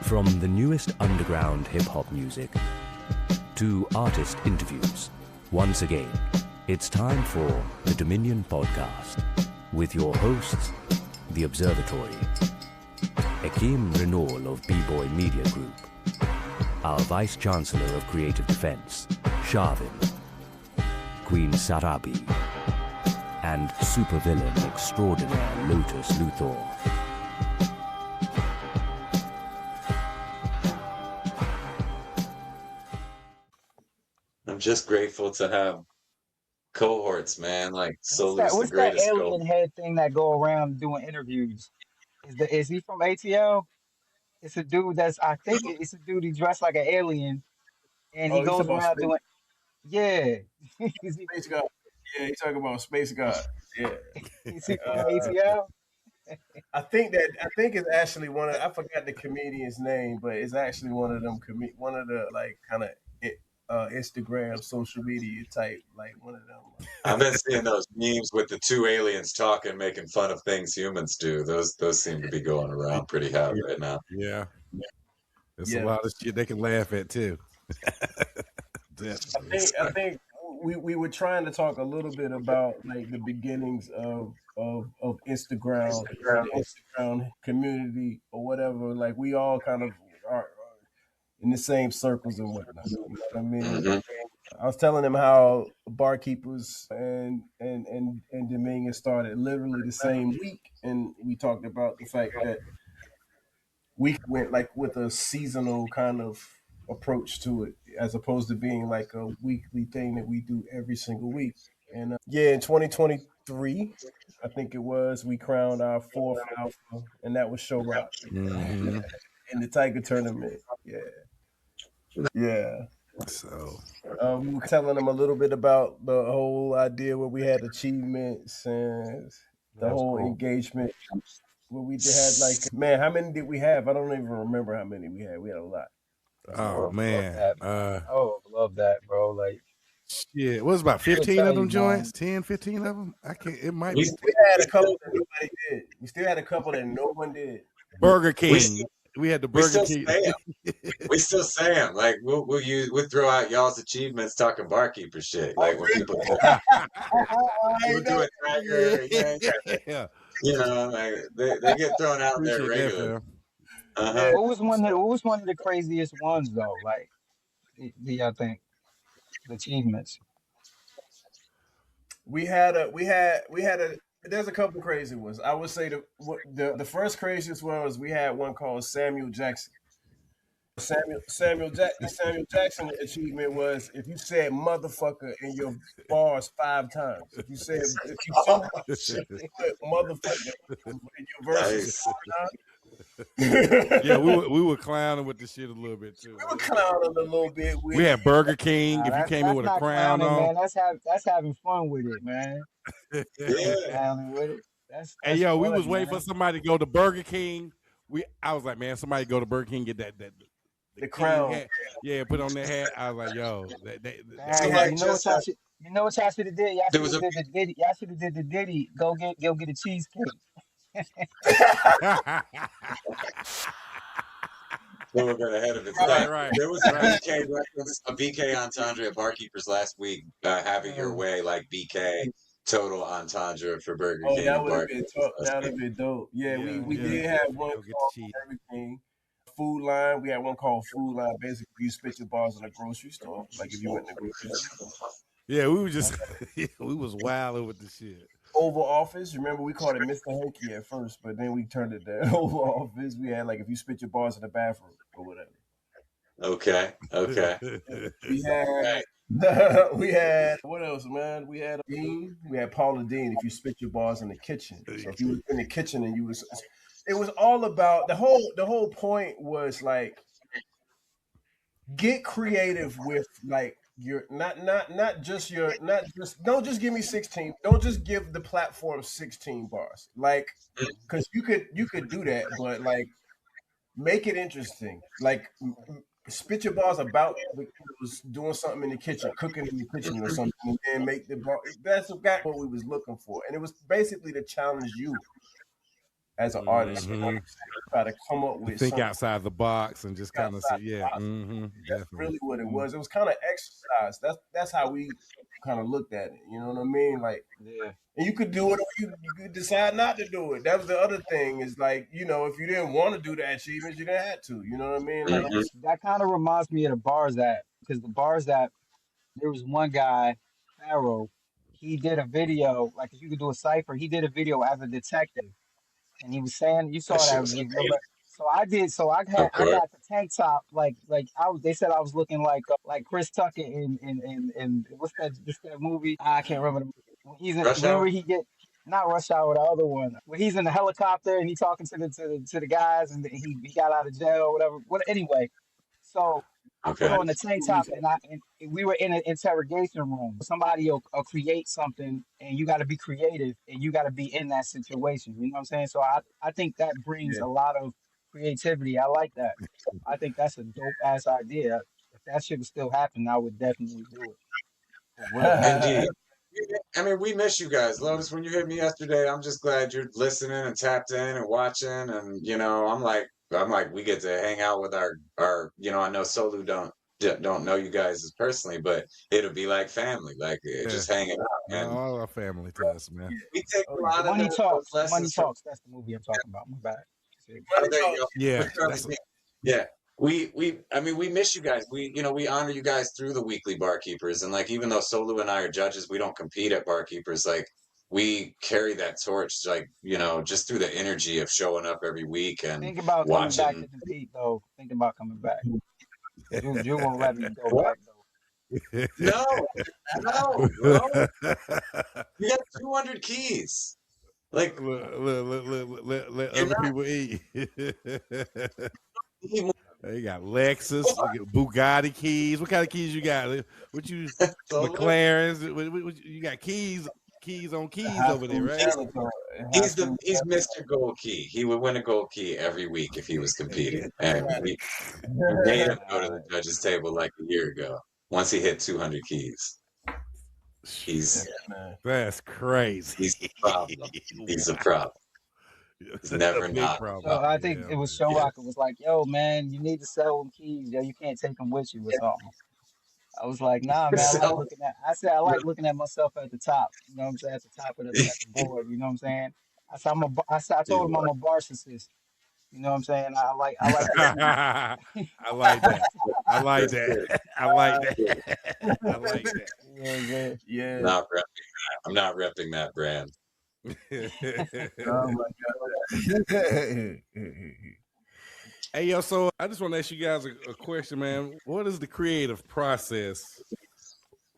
From the newest underground hip-hop music to artist interviews, once again, it's time for the Dominion Podcast with your hosts, The Observatory, Ekim Reinal of B-Boy Media Group, our Vice Chancellor of Creative Defense, Sharvin, Queen Sarabi, and supervillain extraordinaire Lotus Luthor. I'm just grateful to have cohorts, man. Like Solu's the What's that greatest alien head thing that go around doing interviews? Is he from ATL? It's a dude I think it's a dude he dressed like an alien and he Oh, you goes talking about around doing Space God? Yeah, you talking about Space God? Yeah. is he from ATL? I think it's actually one of, I forgot the comedian's name, but it's actually one of them one of the like kind of Instagram social media type, like one of them. I've been seeing those memes with the two aliens talking, making fun of things humans do. Those seem to be going around pretty hot right now. Yeah. There's a lot of shit they can laugh at too. I think we were trying to talk a little bit about like the beginnings of Instagram, the Instagram community or whatever. Like we all kind of are in the same circles and whatnot. You know what I mean? Mm-hmm. I was telling them how Barkeepers and Dominion started literally the same week, and we talked about the fact that we went like with a seasonal kind of approach to it, as opposed to being like a weekly thing that we do every single week. And in 2023, I think it was, we crowned our fourth alpha, and that was Show Rock in the Tiger tournament. Yeah. So we were telling them a little bit about the whole idea where we had achievements and the whole engagement. Where we had like, man, how many did we have? I don't even remember how many we had. We had a lot. Oh man. Love that, bro. Like shit, what was about 15 of them joints? 10, 15 of them? I can't, it might be. We still had a couple that nobody did. We still had a couple that no one did. Burger King. We had the Burger King. We still say them. Like we'll throw out y'all's achievements talking barkeeper shit. Like when people we'll do a tiger, yeah. You know, like they get thrown out there regularly. What was one of the craziest ones though? Like, do y'all think the achievements? We had a. There's a couple crazy ones. I would say the first craziest one was we had one called Samuel Jackson. The Samuel Jackson achievement was if you said motherfucker in your bars 5 times. If you said motherfucker in your verses 5 times. Yeah, we were clowning with the shit a little bit too. We were clowning a little bit. We had Burger King. If you came in with a crown on, man, that's having fun with it, man. Yeah. With it. Hey yo, we was waiting for somebody to go to Burger King. I was like, man, somebody go to Burger King, get the crown. Hat. Yeah, put on their hat. I was like, yo, you know what y'all should have did? Y'all should have did the Diddy. Y'all should have did the Diddy. Go get a cheesecake. A little bit ahead of its time. Right. There was a BK entendre at Barkeepers last week. Have it your way, like BK total entendre for Burger King. That would have been dope. Yeah, we did have one called Burger King. Food line. We had one called Food Line. Basically, you spit your bars in a grocery store, like if you went to the grocery store. Yeah, we were just we was wilding with the shit. Oval Office. Remember, we called it Mr. Hanky at first, but then we turned it to Oval Office. We had like if you spit your bars in the bathroom or whatever. Okay. We had what else, man? We had Dean. We had Paula Dean. If you spit your bars in the kitchen, so if you were in the kitchen and you was. It was all about the whole point was like get creative with like your not just don't just give me 16, don't just give the platform 16 bars, like because you could do that, but like make it interesting, like spit your bars about was doing something in the kitchen, cooking in the kitchen or something, and then make the bar. That's what we was looking for, and it was basically to challenge you as an artist. Try to come up with think something. outside the box and just kind of say, That's really what it was. It was kind of exercise. That's how we kind of looked at it. You know what I mean? Like, and you could do it, or you could decide not to do it. That was the other thing. Is like, you know, if you didn't want to do the achievements, you didn't have to. You know what I mean? Like, that kind of reminds me of the bars app, because the bars app, there was one guy, Pharaoh. He did a video, like if you could do a cipher, he did a video as a detective, and he was saying, you saw that. So I did. So I got the tank top, like I was. They said I was looking like Chris Tucker in what's that movie? I can't remember. When he's in, whenever he get not Rush Hour, the other one, when he's in the helicopter and he talking to the guys, and he got out of jail or whatever. Anyway, so I put on the tank top, and we were in an interrogation room. Somebody will create something, and you got to be creative, and you got to be in that situation. You know what I'm saying? So I think that brings a lot of creativity. I like that. I think that's a dope ass idea. If that shit was still happening, I would definitely do it. Indeed. I mean, we miss you guys. Lotus, when you hit me yesterday, I'm just glad you're listening and tapped in and watching. And, you know, I'm like, we get to hang out with our, you know, I know Solu don't know you guys as personally, but it'll be like family, like just hanging out. And all our family to us, man. We take a lot of Money Talks. lessons. Money Talks. That's the movie I'm talking about. My bad. Yeah. I mean, we miss you guys. We honor you guys through the weekly Barkeepers. And like, even though Solu and I are judges, we don't compete at Barkeepers. Like, we carry that torch, like, you know, just through the energy of showing up every week and think about watching. coming back to compete, though. Think about coming back. You won't let me go back, though. No, bro. You got 200 keys. Like, let other people eat. You got Lexus, Bugatti keys. What kind of keys you got? What you McLarens? You got keys on keys over there, right? He's Mr. Gold Key. He would win a gold key every week if he was competing. And we made him go to the judges' table like a year ago. Once he hit 200 keys. That's crazy. He's a problem. He's a problem. It's never not. So I think it was Showrock. It was like, yo, man, you need to sell them keys. Yo, you can't take them with you or something. I was like, nah, man. I like looking at myself at the top. You know what I'm saying? At the top of the board. You know what I'm saying? I told him I'm a narcissist. You know what I'm saying? I like I like that. I like that. I like that. I like that. Yeah. I'm not repping that brand. Oh my God. Hey, yo, so I just want to ask you guys a question, man. What is the creative process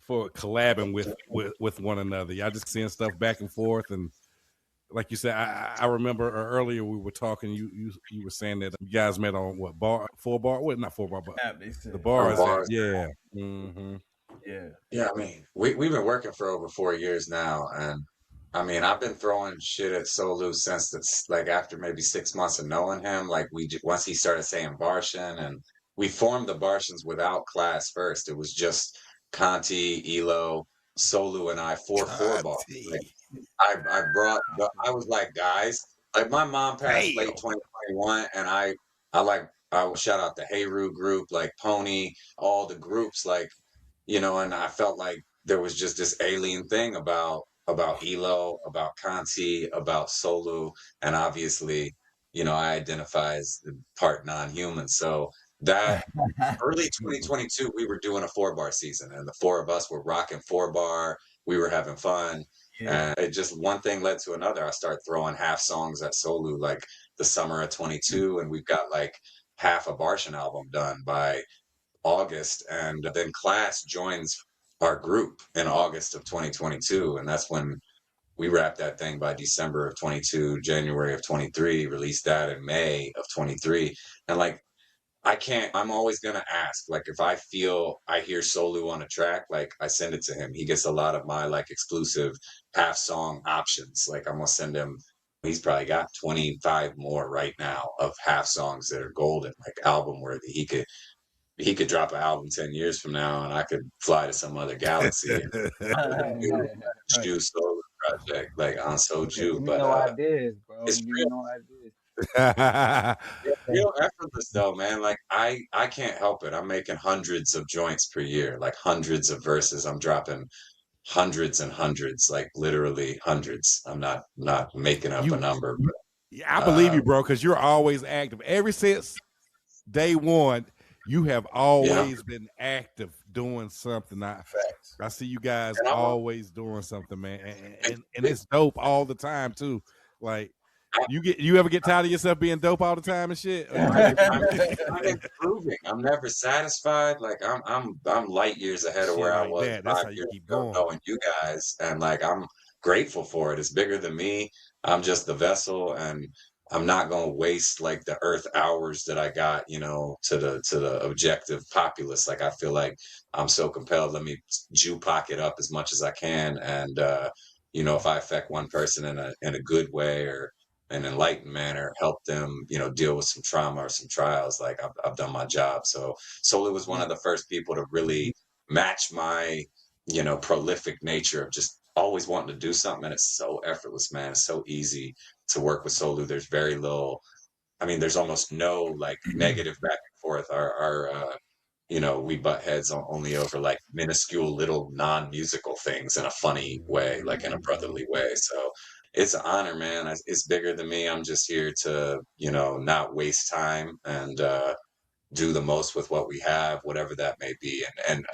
for collabing with one another? Y'all just seeing stuff back and forth, and like you said, I remember earlier we were talking. You were saying that you guys met on what bar? 4-bar? What? Not 4-bar, but the bars. Yeah. Mm-hmm. Yeah. I mean, we've been working for over 4 years now, and I mean, I've been throwing shit at Solu since after maybe 6 months of knowing him. Like once he started saying Barshan, and we formed the Barshans without class first. It was just Conti, Elo, Solu, and I 4-4 bars. Like, I was like, guys, like my mom passed late 2021, and I will shout out the Heyru group, like Pony, all the groups, like, you know, and I felt like there was just this alien thing about Elo, about Conti, about Solu, and obviously, you know, I identify as part non-human. So that early 2022, we were doing a 4-bar season, and the 4 of us were rocking 4-bar. We were having fun. And it just one thing led to another. I started throwing half songs at Solu like the summer of 22, and we've got like half a Barshan album done by August. And then Class joins our group in August of 2022, and that's when we wrapped that thing by December of 22, January of 23, released that in May of 23. And like, I'm always going to ask, like, if I feel I hear Solu on a track, like I send it to him. He gets a lot of my like exclusive half song options. Like I'm going to send him, he's probably got 25 more right now of half songs that are golden, like album worthy. He could drop an album 10 years from now, and I could fly to some other galaxy and do Solu project, like Ansolu. Give me no ideas, bro. It's Give me real, no ideas. real effortless though, man. Like I can't help it. I'm making hundreds of joints per year, like hundreds of verses. I'm dropping hundreds and hundreds, like literally hundreds. I'm not making up a number, but I believe you, bro, because you're always active. Ever since day one, you have always been active doing something. I see you guys always doing something, man, and it's dope all the time too. Like you ever get tired of yourself being dope all the time and shit? I'm improving. I'm never satisfied. Like I'm light years ahead of where I was That's 5 how you years keep ago, going. knowing you guys, and like I'm grateful for it. It's bigger than me. I'm just the vessel, and I'm not gonna waste like the earth hours that I got, to the objective populace. Like I feel like I'm so compelled. Let me Jew pocket up as much as I can, and if I affect one person in a good way or an enlightened manner, help them, deal with some trauma or some trials. Like I've done my job. So Solu was one of the first people to really match my, prolific nature of just always wanting to do something. And it's so effortless, man. It's so easy to work with Solu. There's very little, there's almost no like negative back and forth. We butt heads only over like minuscule little non-musical things in a funny way, like in a brotherly way. So it's an honor, man. It's bigger than me. I'm just here to, not waste time and do the most with what we have, whatever that may be. And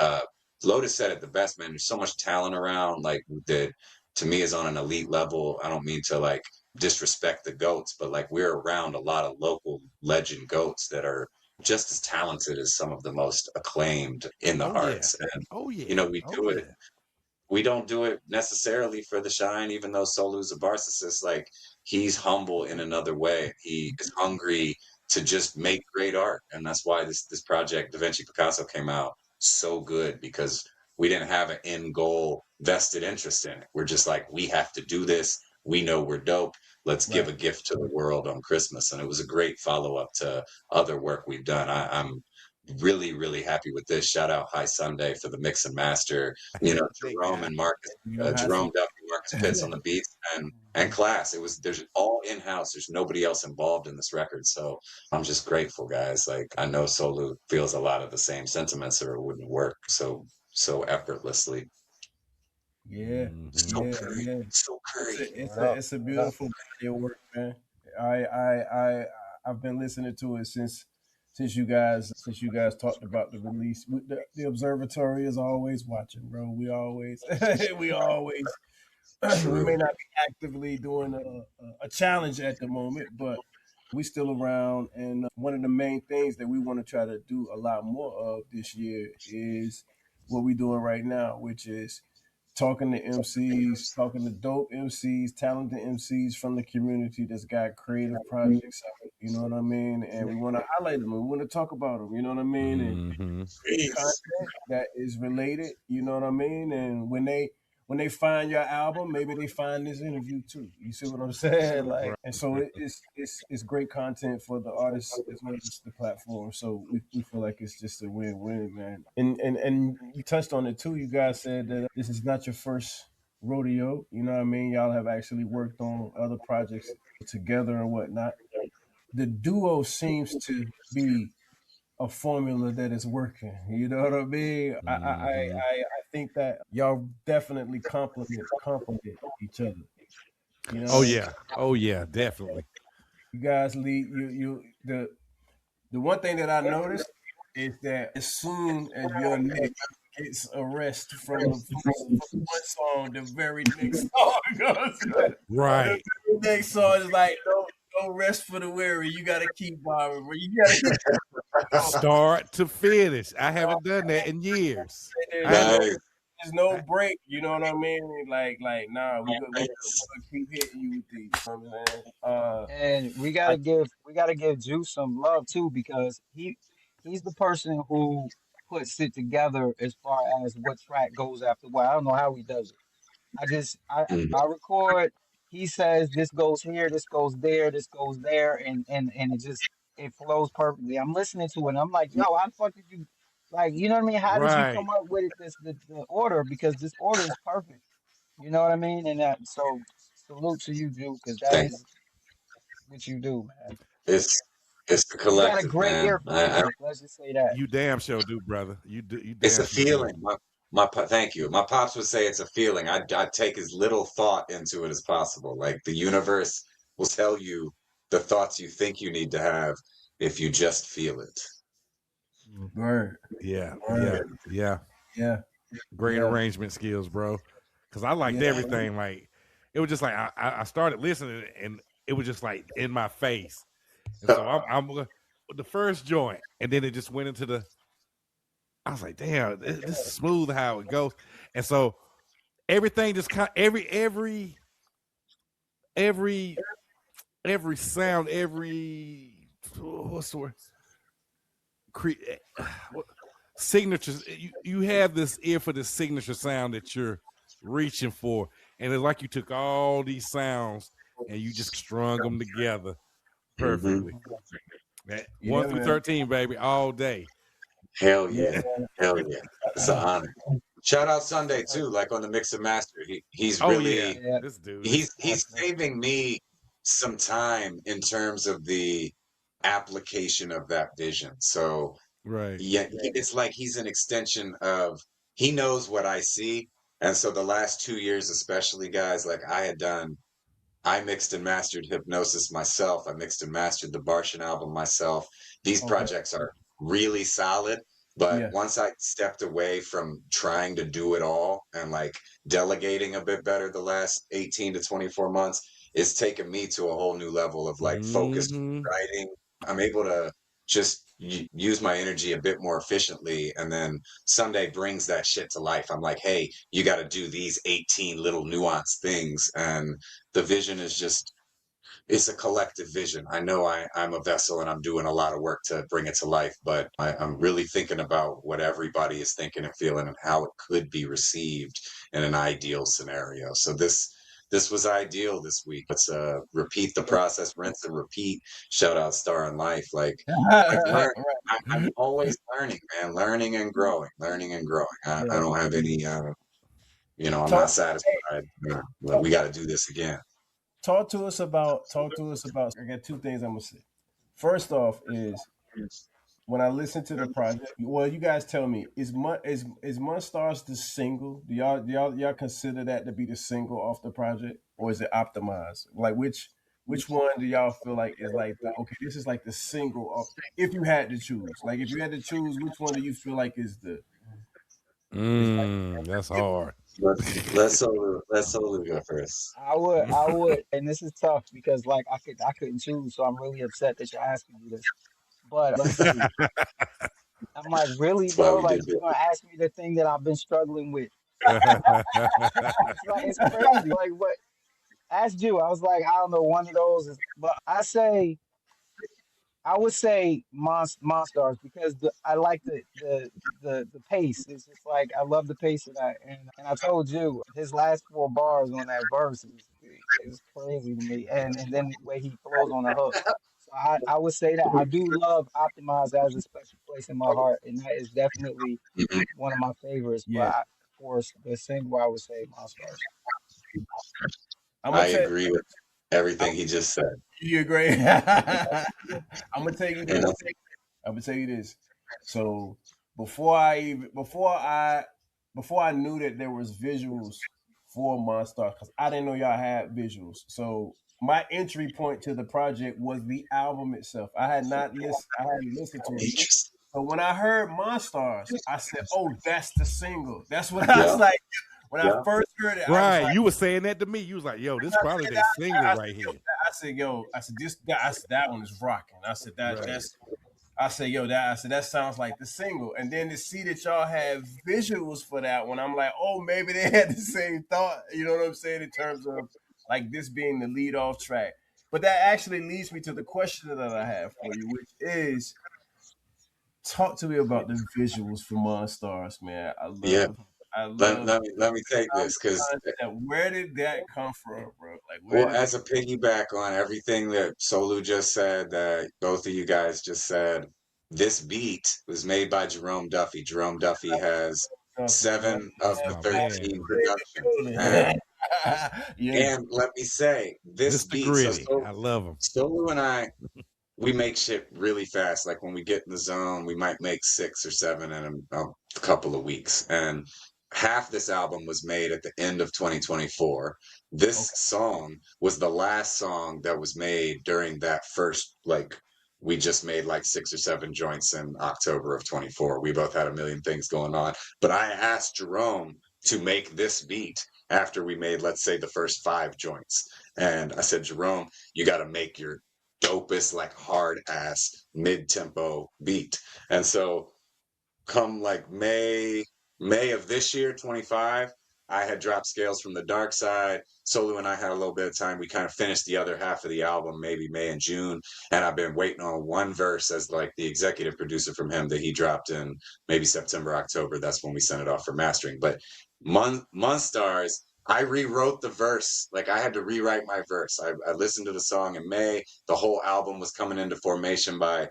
Lotus said it the best, man. There's so much talent around, like that to me is on an elite level. I don't mean to like disrespect the goats, but like we're around a lot of local legend goats that are just as talented as some of the most acclaimed in the arts. Yeah. And we do it. We don't do it necessarily for the shine, even though Solu's a narcissist. Like he's humble in another way. He is hungry to just make great art, and that's why this project, DaVinci Picasso, came out so good because we didn't have an end goal vested interest in it. We're just like, we have to do this. We know we're dope. Let's give a gift to the world on Christmas, and it was a great follow up to other work we've done. I'm really, really happy with this. Shout out High Sunday for the mix and master. Jerome and Marcus, Jerome Duffy, Marcus Pitts on the beats, and Class. There's all in house. There's nobody else involved in this record. So I'm just grateful, guys. Like I know Solu feels a lot of the same sentiments, or it wouldn't work so effortlessly. Yeah, So curry. It's a beautiful body of work, man. I've been listening to it since you guys talked about the release. The observatory is always watching, bro. We always we may not be actively doing a challenge at the moment, but we still around. And one of the main things that we want to try to do a lot more of this year is what we're doing right now, which is talking to MCs, talking to dope MCs, talented MCs from the community that's got creative projects out. You know what I mean? And we want to highlight them. We want to talk about them. You know what I mean? And content that is related. You know what I mean? And when they find your album, maybe they find this interview too. You see what I'm saying? Like, and so it's great content for the artists as well as the platform. So we feel like it's just a win-win, man. And you touched on it too. You guys said that this is not your first rodeo. You know what I mean? Y'all have actually worked on other projects together and whatnot. The duo seems to be a formula that is working. You know what I mean? I think that y'all definitely complement each other. You know? Oh yeah, definitely. You guys lead the one thing that I noticed is that as soon as your neck gets a rest from one song, the very next song goes right. The next song is like no rest for the weary. You gotta keep bobbing, bro. You gotta start to finish. I haven't done that in years. There's no break. You know what I mean? Like, nah, we're gonna keep hitting you with these. You know what I'm saying? And we gotta give Juice some love too, because he's the person who puts it together as far as what track goes after what. I don't know how he does it. I record. He says this goes here, this goes there, this goes there, and it flows perfectly. I'm listening to it, and I'm like, yo, how the fuck did you, like, you know what I mean? How did you come up with it? The order, because this order is perfect. You know what I mean? And that, so salute to you, Jew, because that Thank you. is what you do, man. It's the You got a collective, great man. ear for music. Let's just say that. You damn sure do, brother. You do. You It's damn a sure do. feeling. Thank you. My pops would say it's a feeling. I take as little thought into it as possible. Like the universe will tell you the thoughts you think you need to have if you just feel it. Word. Yeah, Word. yeah. Yeah. Great Yeah. arrangement skills, bro. Because I liked everything. Like it was just like I started listening, and it was just like in my face. And so I'm the first joint, and then it just went into the. I was like, damn, this is smooth how it goes. And so everything just every sound, what's the word? Signatures. You have this ear for the signature sound that you're reaching for, and it's like you took all these sounds and you just strung them together perfectly. Mm-hmm. 1 through 13, baby, all day. Hell yeah. Hell yeah. It's an honor. Shout out Sunday too, like on the mix and master. He's really this dude. He's saving me some time in terms of the application of that vision. So right. Yeah, it's like he's an extension of he knows what I see. And so the last 2 years especially, guys, like I mixed and mastered Hypnosis myself. I mixed and mastered the Barshan album myself. These projects are really solid. But once I stepped away from trying to do it all and like delegating a bit better the last 18 to 24 months, it's taken me to a whole new level of like focused writing. I'm able to just use my energy a bit more efficiently. And then Sunday brings that shit to life. I'm like, hey, you got to do these 18 little nuanced things. And the vision is just, it's a collective vision. I know I'm a vessel and I'm doing a lot of work to bring it to life, but I'm really thinking about what everybody is thinking and feeling and how it could be received in an ideal scenario. So this was ideal this week. Let's repeat the process, rinse and repeat. Shout out Star in Life. Like I'm always learning, man, learning and growing. I don't have any, I'm not satisfied. We got to do this again. Talk to us about. I got two things I'm gonna say. First off is when I listen to the project. Well, you guys tell me, is Monstars the single? Do y'all consider that to be the single off the project, or is it optimized? Like which one do y'all feel like is like okay, this is like the single off? If you had to choose, like if you had to choose, which one do you feel like is the? That's hard. Let's Solu go first. I would, and this is tough because like I couldn't choose, so I'm really upset that you're asking me this. But let's see. I'm like, really, bro? Like you're gonna ask me the thing that I've been struggling with. It's crazy. Like what? Ask you. I was like, I don't know, one of those is, but I would say Monstars because I like the pace. It's just like I love the pace of that, and I told you his last 4 bars on that verse is crazy to me, and then the way he flows on the hook. So I would say that I do love Optimize as a special place in my heart, and that is definitely one of my favorites. But of course, the single I would say Monstars. I agree with everything he just said. You agree? I'm gonna tell you this. I'm gonna tell you this. So before I knew that there was visuals for Monstars, because I didn't know y'all had visuals. So my entry point to the project was the album itself. I hadn't listened to it. So when I heard Monstars, I said, "Oh, that's the single." That's what I was like. When I first heard it, right, like, you were saying that to me. You was like, "Yo, this probably that single right here." I said, that one is rocking. I said that sounds like the single. And then to see that y'all have visuals for that one, I'm like, oh, maybe they had the same thought. You know what I'm saying in terms of like this being the lead off track. But that actually leads me to the question that I have for you, which is, talk to me about the visuals for Monstars, man. Let me take this because where did that come from, bro? Like, as a piggyback on everything that Solu just said, that both of you guys just said, this beat was made by Jerome Duffy. Jerome Duffy has 7 of the 13 productions. Yeah. And let me say, this Mr. beat, Gritty. I love him. Solu and I, we make shit really fast. Like when we get in the zone, we might make 6 or 7 in a couple of weeks. And half this album was made at the end of 2024. This song was the last song that was made during that first, like, we just made like 6 or 7 joints in October of 24. We both had a million things going on. But I asked Jerome to make this beat after we made, let's say, the first 5 joints. And I said, Jerome, you got to make your dopest, like hard ass mid tempo beat. And so come like May of this year, 25, I had dropped Scales from the Dark Side. Solu and I had a little bit of time. We kind of finished the other half of the album, maybe May and June. And I've been waiting on one verse as like the executive producer from him that he dropped in maybe September, October. That's when we sent it off for mastering. But Monstars, I rewrote the verse. Like I had to rewrite my verse. I listened to the song in May. The whole album was coming into formation by,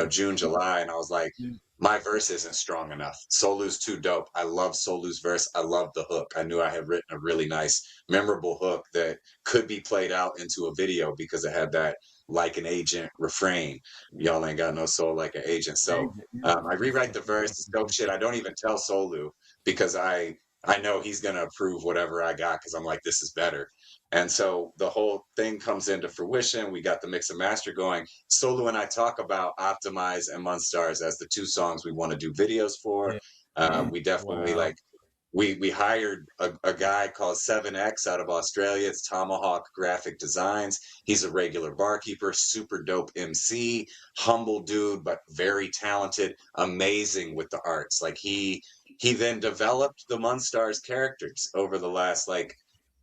June, July. And I was like, my verse isn't strong enough. Solu's too dope. I love Solu's verse. I love the hook. I knew I had written a really nice, memorable hook that could be played out into a video because it had that like an agent refrain. Y'all ain't got no soul like an agent. So I rewrite the verse. It's dope shit. I don't even tell Solu because I know he's going to approve whatever I got because I'm like, this is better. And so the whole thing comes into fruition. We got the mix and master going. Solu and I talk about Optimize and Monstars as the 2 songs we want to do videos for. We definitely we hired a guy called 7X out of Australia. It's Tomahawk Graphic Designs. He's a regular barkeeper, super dope MC, humble dude, but very talented, amazing with the arts. Like he then developed the Monstars characters over the last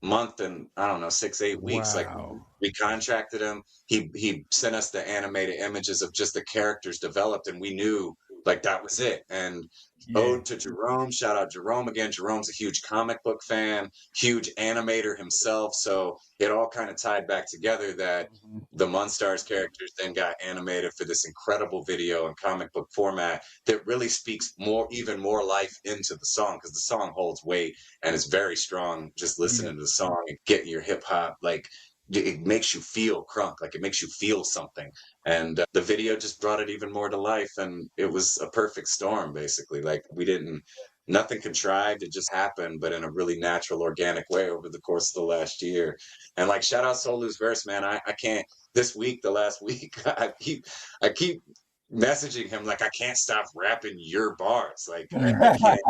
month and I don't know 6-8 weeks. Wow. Like we contracted him. He sent us the animated images of just the characters developed, and we knew like that was it. And ode to Jerome, shout out Jerome again. Jerome's a huge comic book fan, huge animator himself. So it all kind of tied back together that the Monstars characters then got animated for this incredible video and comic book format that really speaks even more life into the song because the song holds weight and it's very strong. Just listening to the song and getting your hip hop, like it makes you feel crunk, like it makes you feel something. And the video just brought it even more to life. And it was a perfect storm, basically. Like nothing contrived. It just happened, but in a really natural, organic way over the course of the last year. And like, shout out Solu's verse, man. I can't, the last week, I keep messaging him like I can't stop rapping your bars. Like I can't.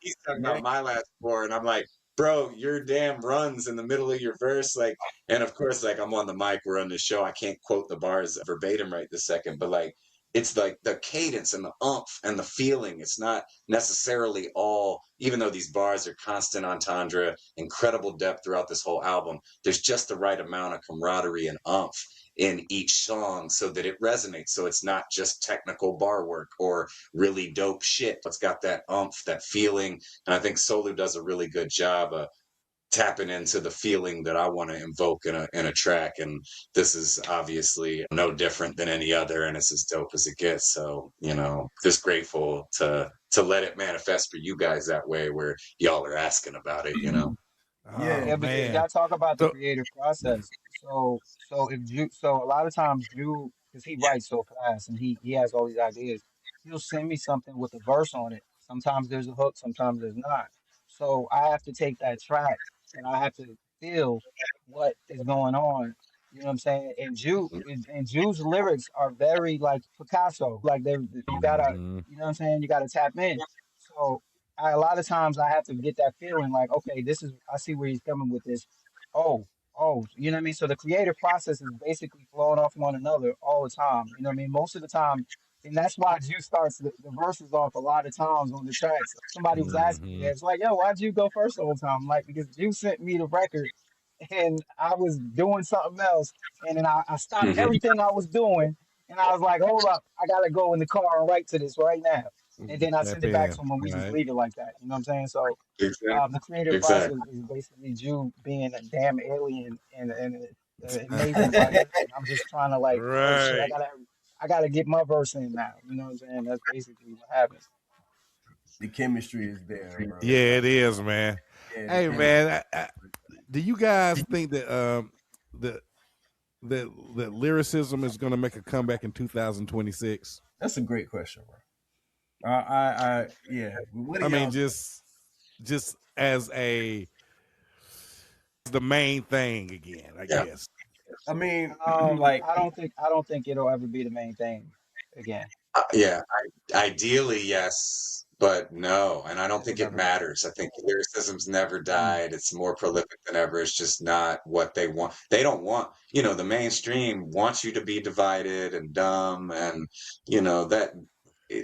He's talking about my last 4, and I'm like, bro, your damn runs in the middle of your verse, like, and of course, like I'm on the mic, we're on the show, I can't quote the bars verbatim right this second, but like it's like the cadence and the oomph and the feeling. It's not necessarily all, even though these bars are constant entendre, incredible depth throughout this whole album, there's just the right amount of camaraderie and oomph in each song so that it resonates. So it's not just technical bar work or really dope shit. It's got that oomph, that feeling. And I think Solu does a really good job of tapping into the feeling that I want to invoke in a track. And this is obviously no different than any other, and it's as dope as it gets. So, just grateful to let it manifest for you guys that way where y'all are asking about it, Yeah, because you gotta talk about the creative process. So a lot of times because he writes so fast and he has all these ideas, he'll send me something with a verse on it. Sometimes there's a hook, sometimes there's not. So I have to take that track and I have to feel what is going on. You know what I'm saying? And Jew's lyrics are very like Picasso. Like you gotta, you know what I'm saying? You gotta tap in. So a lot of times I have to get that feeling like, okay, I see where he's coming with this. Oh, you know what I mean? So the creative process is basically flowing off one another all the time. You know what I mean? Most of the time, and that's why Juice starts the verses off a lot of times on the tracks. Somebody was asking me, it's like, yo, why'd you go first the whole time? I'm like, because Juice sent me the record and I was doing something else. And then I stopped everything I was doing. And I was like, hold up, I got to go in the car and write to this right now. And then I send it back to him and we just leave it like that. You know what I'm saying? So the creative process is basically you being a damn alien and an amazing writer. And I'm just trying to like, oh shit, I gotta get my verse in now. You know what I'm saying? That's basically what happens. The chemistry is there, bro. Yeah, it is, man. Yeah, hey, man, Do you guys think that that lyricism is going to make a comeback in 2026? That's a great question, bro. Yeah. What do I mean, y'all just as the main thing again, I guess. I mean, like I don't think it'll ever be the main thing again. Yeah, ideally, yes, but no. And I don't It'll think it never happen. matters. I think lyricism's never Mm. died. It's more prolific than ever. It's just not what they want. They don't want, the mainstream wants you to be divided and dumb and, that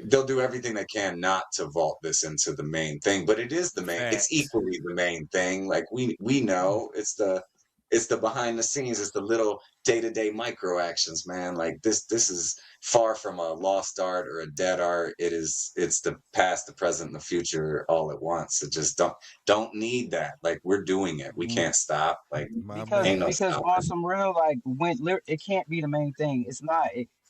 they'll do everything they can not to vault this into the main thing, but it is it's Facts. equally the main thing. Like we know it's the behind the scenes, it's the little day-to-day micro actions, man. Like this is far from a lost art or a dead art. It's the past, the present, and the future all at once. It just don't need that. Like we're doing it. We Mm. can't stop. Like My Because ain't man. no because stopping. on some real like it can't be the main thing. It's not.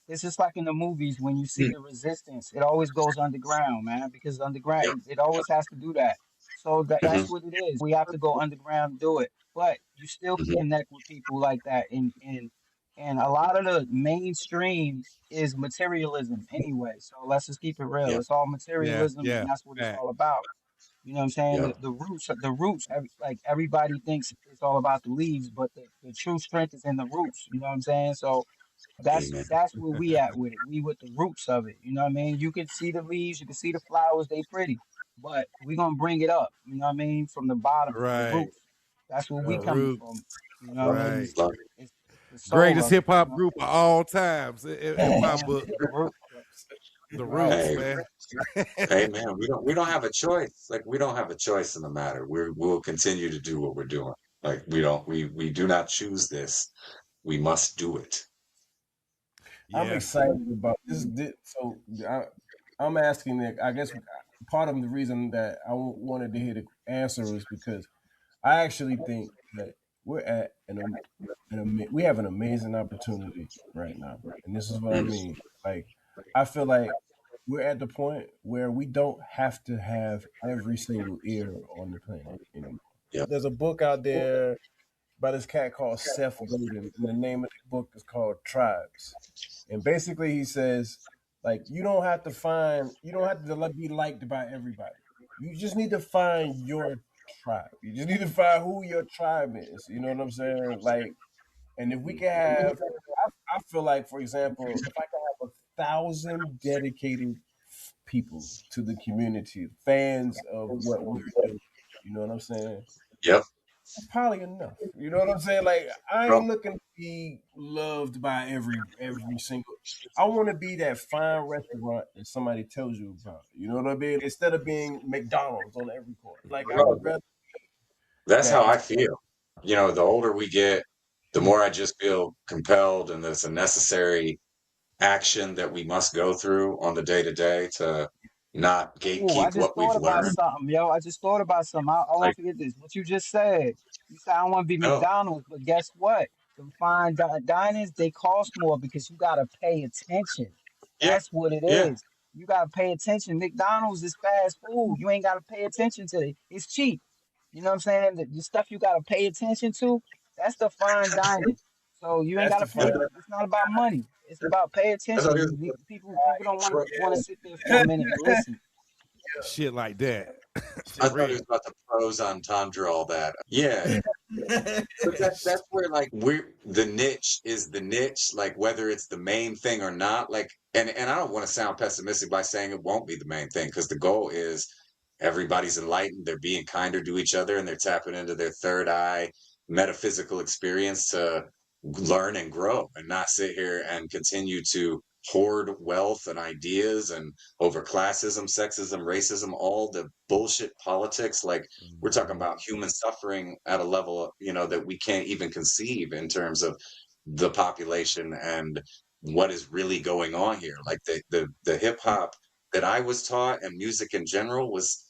It's just like in the movies when you see Mm, the resistance, it always goes underground, man. Because underground, yep. it always has to do that. So Hmm. that's what it is. We have to go underground and do it. But you still can Hmm. connect with people like that, and a lot of the mainstream is materialism anyway. So let's just keep it real. Yep. It's all Yeah, materialism, and yeah. that's what it's Fact. all about. You know what I'm saying? Yep. The roots, like everybody thinks it's all about the leaves, but the true strength is in the roots. You know what I'm saying? So Amen. that's where we at with it. We with the roots of it. You know what I mean? You can see the leaves, you can see the flowers, they pretty, but we gonna bring it up. You know what I mean? From the bottom, from the Right. roots. That's where we uh, coming Roots. from. You know what I Love mean? Right. It's love it's the soul Greatest of it. hip You hop know? group of all times in my Man, book. the root. The Right. Roots, Hey, man. hey, man, we don't have a choice. Like we don't have a choice in the matter. We'll continue to do what we're doing. Like we do not choose this. We must do it. I'm Yeah. excited about this. So I'm asking that. I guess part of the reason that I wanted to hear the answer is because I actually think that we're at we have an amazing opportunity right now, and this is what I Mm, mean. Like, I feel like we're at the point where we don't have to have every single ear on the planet anymore. yep. There's a book out there by this cat called Seth Godin, and the name of the book is called Tribes. And basically, he says, like, you don't have to be liked by everybody. You just need to find your tribe. You just need to find who your tribe is. You know what I'm saying? Like, and if we can have, I feel like, for example, if I can have 1,000 dedicated people to the community, fans of what we're doing, you know what I'm saying? Yep. That's probably enough. You know what I'm saying? Like I Bro, ain't looking to be loved by every single. I want to be that fine restaurant that somebody tells you about. You know what I mean? Instead of being McDonald's on every corner. Like I bro, would rather that's how that. I feel. The older we get, the more I just feel compelled, and there's a necessary action that we must go through on the day to day to not Oh, I gatekeep just what we've thought about learned. something, yo. I just thought about something. I won't Like, forget this. What you just said. You said I don't want to be no, McDonald's, but guess what? The fine diners, they cost more because you gotta pay attention. yeah, That's what it yeah, is. You gotta pay attention. McDonald's is fast food. You ain't gotta pay attention to it. It's cheap. You know what I'm saying? The stuff you gotta pay attention to, that's the fine dining. So you ain't That's the gotta fun. pay. It's not about money. It's about pay that's what attention. it is. People don't want to sit there for a Yeah. minute and listen. Shit like that. I For Shit. thought it real. was about the pros entendre, all that. Yeah, but that's where like the niche is the niche, like whether it's the main thing or not. Like, and I don't want to sound pessimistic by saying it won't be the main thing, because the goal is everybody's enlightened, they're being kinder to each other, and they're tapping into their third eye metaphysical experience to learn and grow, and not sit here and continue to hoard wealth and ideas and over classism, sexism, racism, all the bullshit politics. Like we're talking Mhm. about human suffering at a level, that we can't even conceive in terms of the population and what is really going on here. Like the hip hop that I was taught, and music in general, was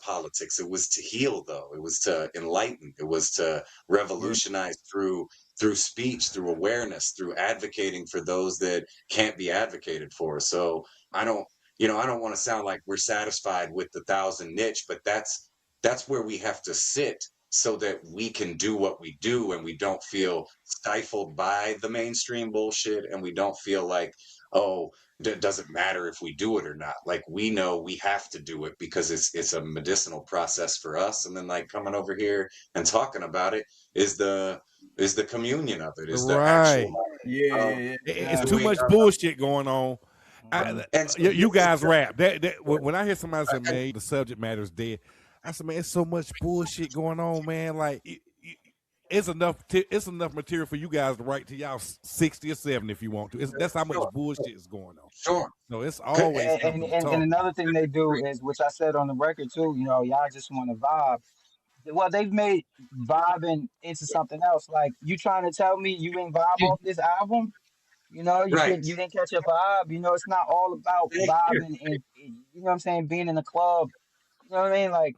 politics. It was to heal, though. It was to enlighten. It was to Word. revolutionize through speech, through awareness, through advocating for those that can't be advocated for. So I don't, I don't want to sound like we're satisfied with the 1,000 niche, but that's where we have to sit so that we can do what we do and we don't feel stifled by the mainstream bullshit, and we don't feel like, oh, it doesn't matter if we do it or not. Like, we know we have to do it because it's a medicinal process for us. And then, like, coming over here and talking about it is the communion of it, is the actual It's too much bullshit going on. and so You guys rap. When I hear somebody say, man, the subject matter is dead, I said, man, it's so much bullshit going on, man. Like, it's enough material for you guys to write to y'all 60 or 70 if you want to. That's how much bullshit is going on. Sure. So it's always and another thing they do is, which I said on the record too, you know, y'all just want to vibe. Well, they've made vibing into something else. Like, you trying to tell me you ain't vibe off this album? You know, you didn't catch a vibe. You know, it's not all about vibing and, you know what I'm saying, being in the club. You know what I mean? Like,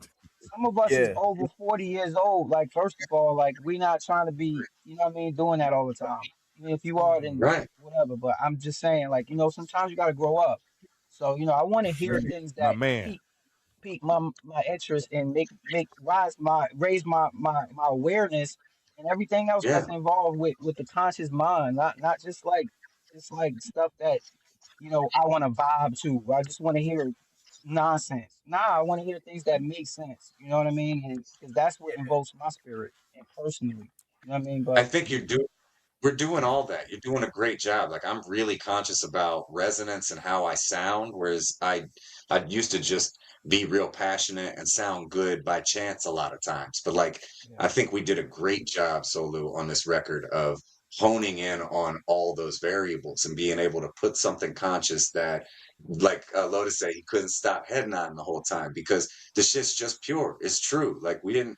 some of us is over 40 years old. Like, first of all, like, we not trying to be, you know what I mean, doing that all the time. I mean, if you are, then whatever. But I'm just saying, like, you know, sometimes you got to grow up. So, you know, I want to hear things that pique my interest and raise my awareness and everything else that's involved with the conscious mind. Not just like stuff that, you know, I want to vibe to. I just want to hear nonsense. Nah, I want to hear things that make sense. You know what I mean? And because that's what invokes my spirit and personally. You know what I mean? I But think we're doing all that. You're doing a great job. Like, I'm really conscious about resonance and how I sound, whereas I used to just be real passionate and sound good by chance a lot of times. But like, I think we did a great job, Solu, on this record of honing in on all those variables and being able to put something conscious that, like, Lotus said, he couldn't stop heading on the whole time because the shit's just pure. It's true. Like, we didn't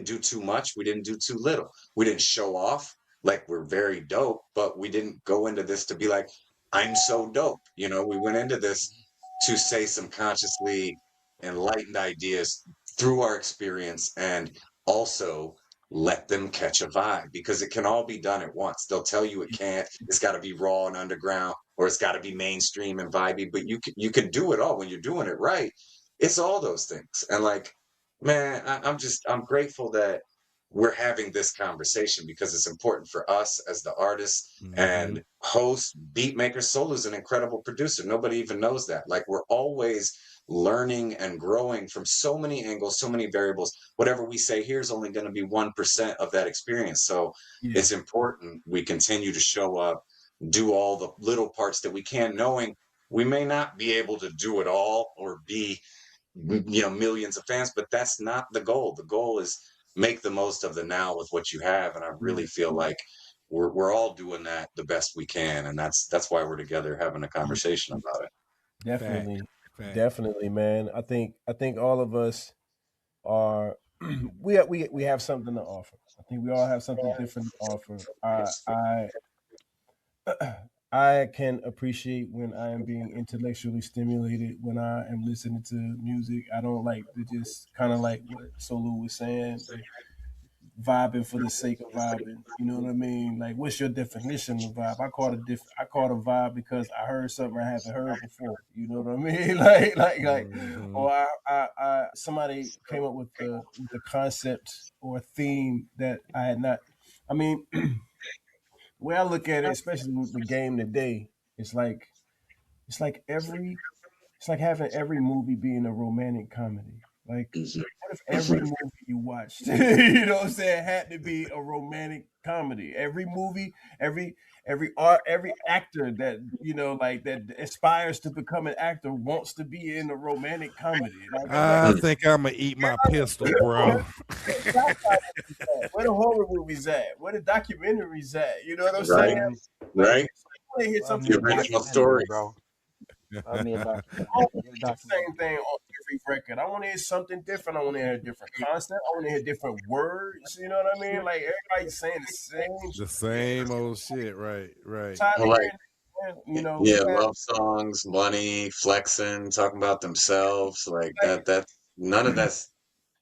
do too much. We didn't do too little. We didn't show off like we're very dope, but we didn't go into this to be like, I'm so dope. You know, we went into this to say some consciously enlightened ideas through our experience and also let them catch a vibe, because it can all be done at once. They'll tell you it can't. It's got to be raw and underground, or it's got to be mainstream and vibey, but you can do it all when you're doing it right. It's all those things. And like, man, I'm grateful that we're having this conversation because it's important for us as the artists and host, beat maker. Solu's an incredible producer. Nobody even knows that. Like, we're always learning and growing from so many angles, so many variables. Whatever we say here is only going to be 1% of that experience. So it's important we continue to show up, do all the little parts that we can, knowing we may not be able to do it all or be, you know, millions of fans, but that's not the goal. The goal is make the most of the now with what you have, and I really feel like we're all doing that the best we can, and that's why we're together having a conversation about it. Definitely, man. I think all of us are we have something to offer. I think we all have something different to offer. I can appreciate when I am being intellectually stimulated, when I am listening to music. I don't like to just kind of like what Solu was saying, vibing for the sake of vibing. You know what I mean? Like, what's your definition of vibe? I call it a vibe because I heard something I haven't heard before. You know what I mean? Or I somebody came up with the concept or a theme that I had not. I mean, the way I look at it, especially with the game today, it's like having every movie being a romantic comedy. Like, what if every movie you watched, you know what I'm saying, had to be a romantic comedy? Every movie, every actor that, you know, like, that aspires to become an actor wants to be in a romantic comedy. Like, I think I'm gonna eat my pistol, bro. Where the horror movies at? Where the documentaries at? You know what I'm saying? Right. I want to hear something. The original story, bro. I mean, the same thing on every record. I want to hear something different. I want to hear a different concept. I want to hear different words. You know what I mean? Like, everybody's saying the same old shit, right? You know, love songs, money, flexing, talking about themselves, like that. That's none of that's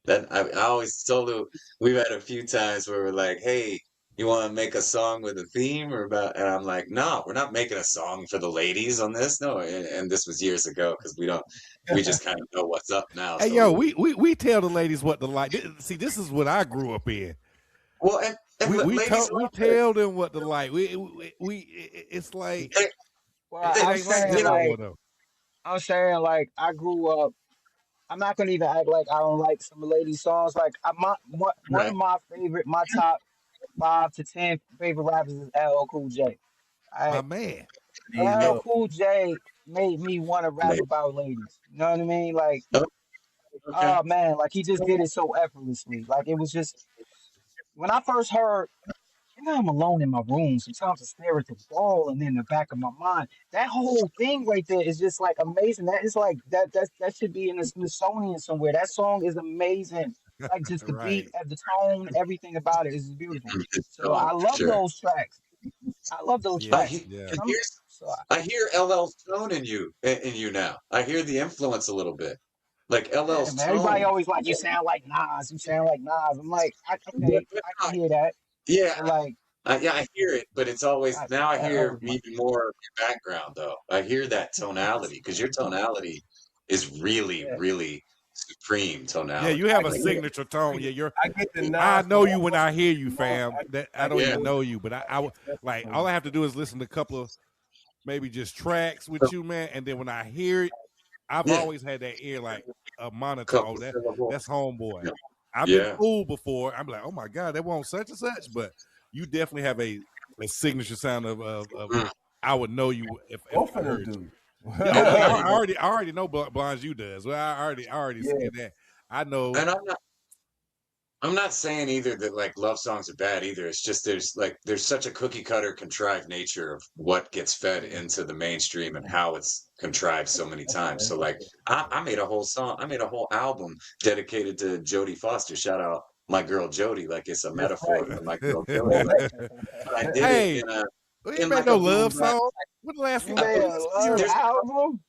that. I always told you, we've had a few times where we're like, hey, you want to make a song with a theme or about? And I'm like, no, we're not making a song for the ladies on this. No, and this was years ago because we just kind of know what's up now. Hey, So yo, we tell the ladies what to like. See, this is what I grew up in. well, and We ladies, tell them what to like. It's like Well, it I'm ain't like saying that no like more though. I grew up. I'm not gonna even act like I don't like some ladies' songs. Like one right? of my top 5 to 10 favorite rappers is LL Cool J. My I man. There you LL go. Cool J made me want to rap Maybe. about ladies. You know what I mean? Like, Oh, okay. oh man, like he just did it so effortlessly. Like it was just when I first heard. And I'm alone in my room. Sometimes I stare at the wall, and in the back of my mind, that whole thing right there is just like amazing. That is like that should be in the Smithsonian somewhere. That song is amazing. Like just the beat, Right. the tone, everything about it is beautiful. It's So gone I for love sure. those tracks. I love those Yeah. tracks. Yeah. And Some here's so I, I hear LL's tone in you now. I hear the influence a little bit, like yeah, LL's man. Everybody tone. always like you sound like Nas. You sound like Nas. I'm like, But, okay, but I can not, hear that, yeah, but like, yeah, I hear it, but it's always not now I LL hear was my even more of your background though. I hear that tonality because your tonality is really, yeah. really supreme Yeah, you tonality. have a Like, signature tone. Yeah, I get the I Nas know from you when I almost hear you, every song. fam. That I I don't get yeah, even those. know you, but like all I have to do is listen to a couple of maybe just tracks with you, man. And then when I hear it, I've yeah, always had that ear like a monitor. Oh, couple syllables. that's homeboy. I've been Yeah, fooled before. I'm like, oh my god, that won't such and such. But you definitely have a signature sound of mm. I would know you if Both I of them heard you. do. Yeah, oh, And, I already know Blonju you does. Well, I already Yeah, said that. I know. and I'm not saying either that like love songs are bad either. It's just there's such a cookie cutter contrived nature of what gets fed Yeah. into the mainstream and how it's contrived so many times. So like I made a whole song, I made a whole album dedicated to Jodie Foster. Shout out my girl Jodie, like it's a that's metaphor right. for my girl Jodie. Like but I did it Hey, we ain't in made like no a boom love bap. song. When the last You one? made a love There's album?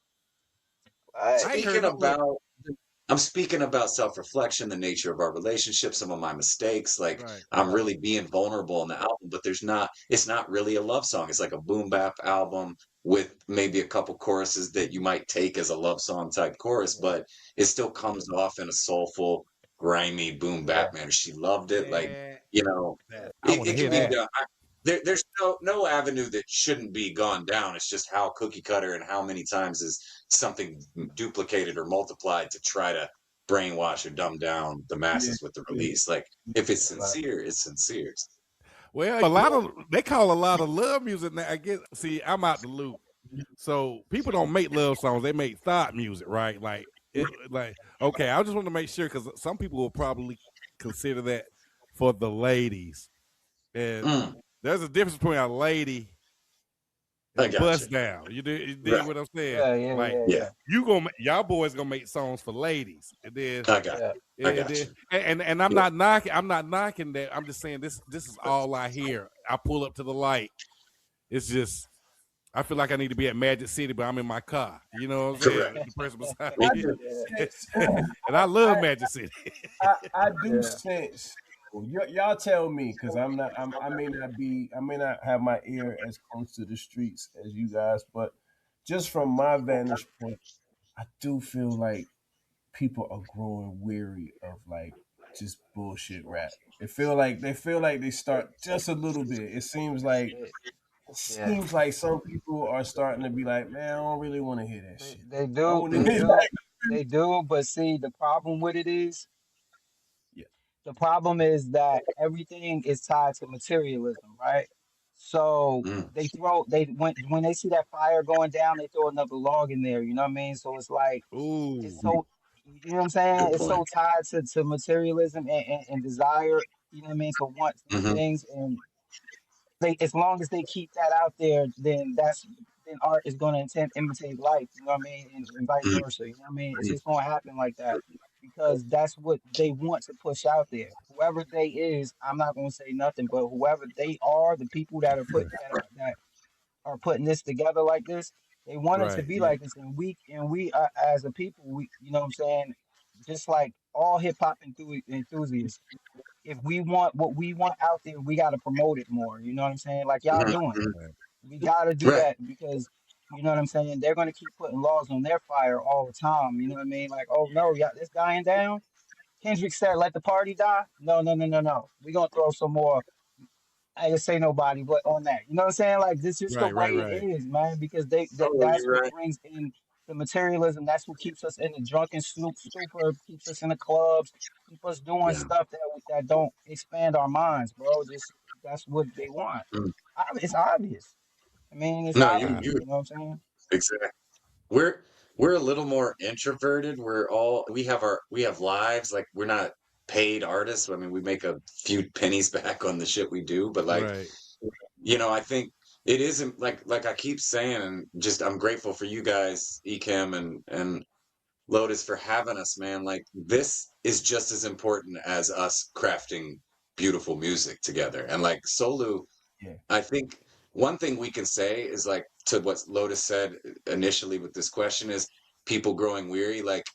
What? I ain't heard speaking no look. about I'm speaking about self-reflection, the nature of our relationship, some of my mistakes. Like Right. I'm really being vulnerable in the album, but it's not really a love song. It's like a boom bap album with maybe a couple choruses that you might take as a love song type chorus, Yeah, but it still comes off in a soulful, grimy boom yeah, bap manner. She loved it. Like, Man, you know, I want to it hear can be yeah, that. done. There's no avenue that shouldn't be gone down. It's just how cookie cutter and how many times is something duplicated or multiplied to try to brainwash or dumb down the Yeah, masses with the yeah. release. Like if it's right. sincere, it's sincere. Well, a lot of they call a lot of love music now. I guess. See, I'm out the loop. So people don't make love songs; they make thought music, right? Like okay, I just want to make sure because some people will probably consider that for the ladies, and Mm, there's a difference between a lady and I a got you. bust down. You dig Right. what I'm saying? Yeah, yeah, Like yeah, Yeah. yeah, y'all boys gonna make songs for ladies, and then I got yeah. you. I got you. and I'm Yeah. not knocking. I'm not knocking that. I'm just saying this is all I hear. I pull up to the light. It's just I feel like I need to be at Magic City, but I'm in my car. You know what I'm saying? Correct. The person beside Me I me, too. do Yeah, sense. and I love Magic City. I do yeah. sense. Y'all tell me, because I'm not. I may not be. I may not have my ear as close to the streets as you guys, but just from my vantage point, I do feel like people are growing weary of like just bullshit rap. They feel like they start just a little bit. They, It yeah. seems like some people are starting to be like, man, I don't really want to hear that They, shit. they I do, want to they hear do, like, they do. But see, the problem with it is, yeah, the problem is that everything is tied to materialism, right? So Mm, they when they see that fire going down, they throw another log in there. You know what I mean? So it's like it's Ooh, so you know what I'm saying? good It's point. so tied to materialism and desire. You know what I mean? To want these Hmm. things, and they as long as they keep that out there, then art is going to imitate life. You know what I mean? And vice versa. You know what I mean? It's just going to happen like that because that's what they want to push out there. Whoever they is, I'm not going to say nothing, but whoever they are, the people that are that are putting this together like this, they want it to right. be Yeah. like this, and we as a people, we you know what I'm saying, just like all hip hop enthusiasts. if we want what we want out there, we got to promote it more. You know what I'm saying? Like y'all doing. We got to do Right. that because you know what I'm saying. They're gonna keep putting logs on their fire all the time. You know what I mean? Like, oh no, yeah, it's dying down. Kendrick said, "Let the party die." No, no, no, no, no. We gonna throw some more. I ain't say nobody, but on that, you know what I'm saying? Like this is the way it is, man. Because Oh, that's you're what right. brings in the materialism. That's what keeps us in the drunken stupor, keeps us in the clubs, keep us doing Yeah. stuff that don't expand our minds, bro. Just that's what they want. Mm. It's obvious. I mean, it's No, you obvious. you You know what I'm saying? exactly. We're we're a little more introverted. We have lives. Like we're not paid artists. I mean, we make a few pennies back on the shit we do, but like, Right. I think it isn't like I keep saying, and just I'm grateful for you guys, Ekim and Lotus, for having us, man. Like this is just as important as us crafting beautiful music together. And like Solu, Yeah. I think one thing we can say is like to what Lotus said initially with this question is people growing weary. Like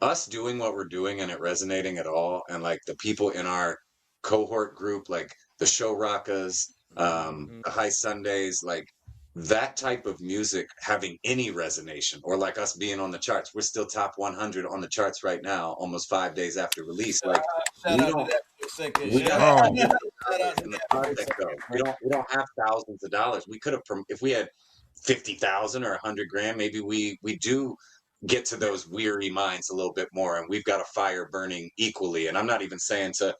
us doing what we're doing and it resonating at all, and like the people in our cohort group, like the show rockas, the high Sundays, like that type of music having any resonation, or like us being on the charts. We're still top 100 on the charts right now, almost 5 days after release. Like Shout we out to don't that for a second. we Shout got out, to shout out to in the that for a project second, though. bro. We don't have thousands of dollars. We could have, if we had 50,000 or 100 grand, maybe we do get to those weary minds a little bit more, and we've got a fire burning equally. And I'm not even saying to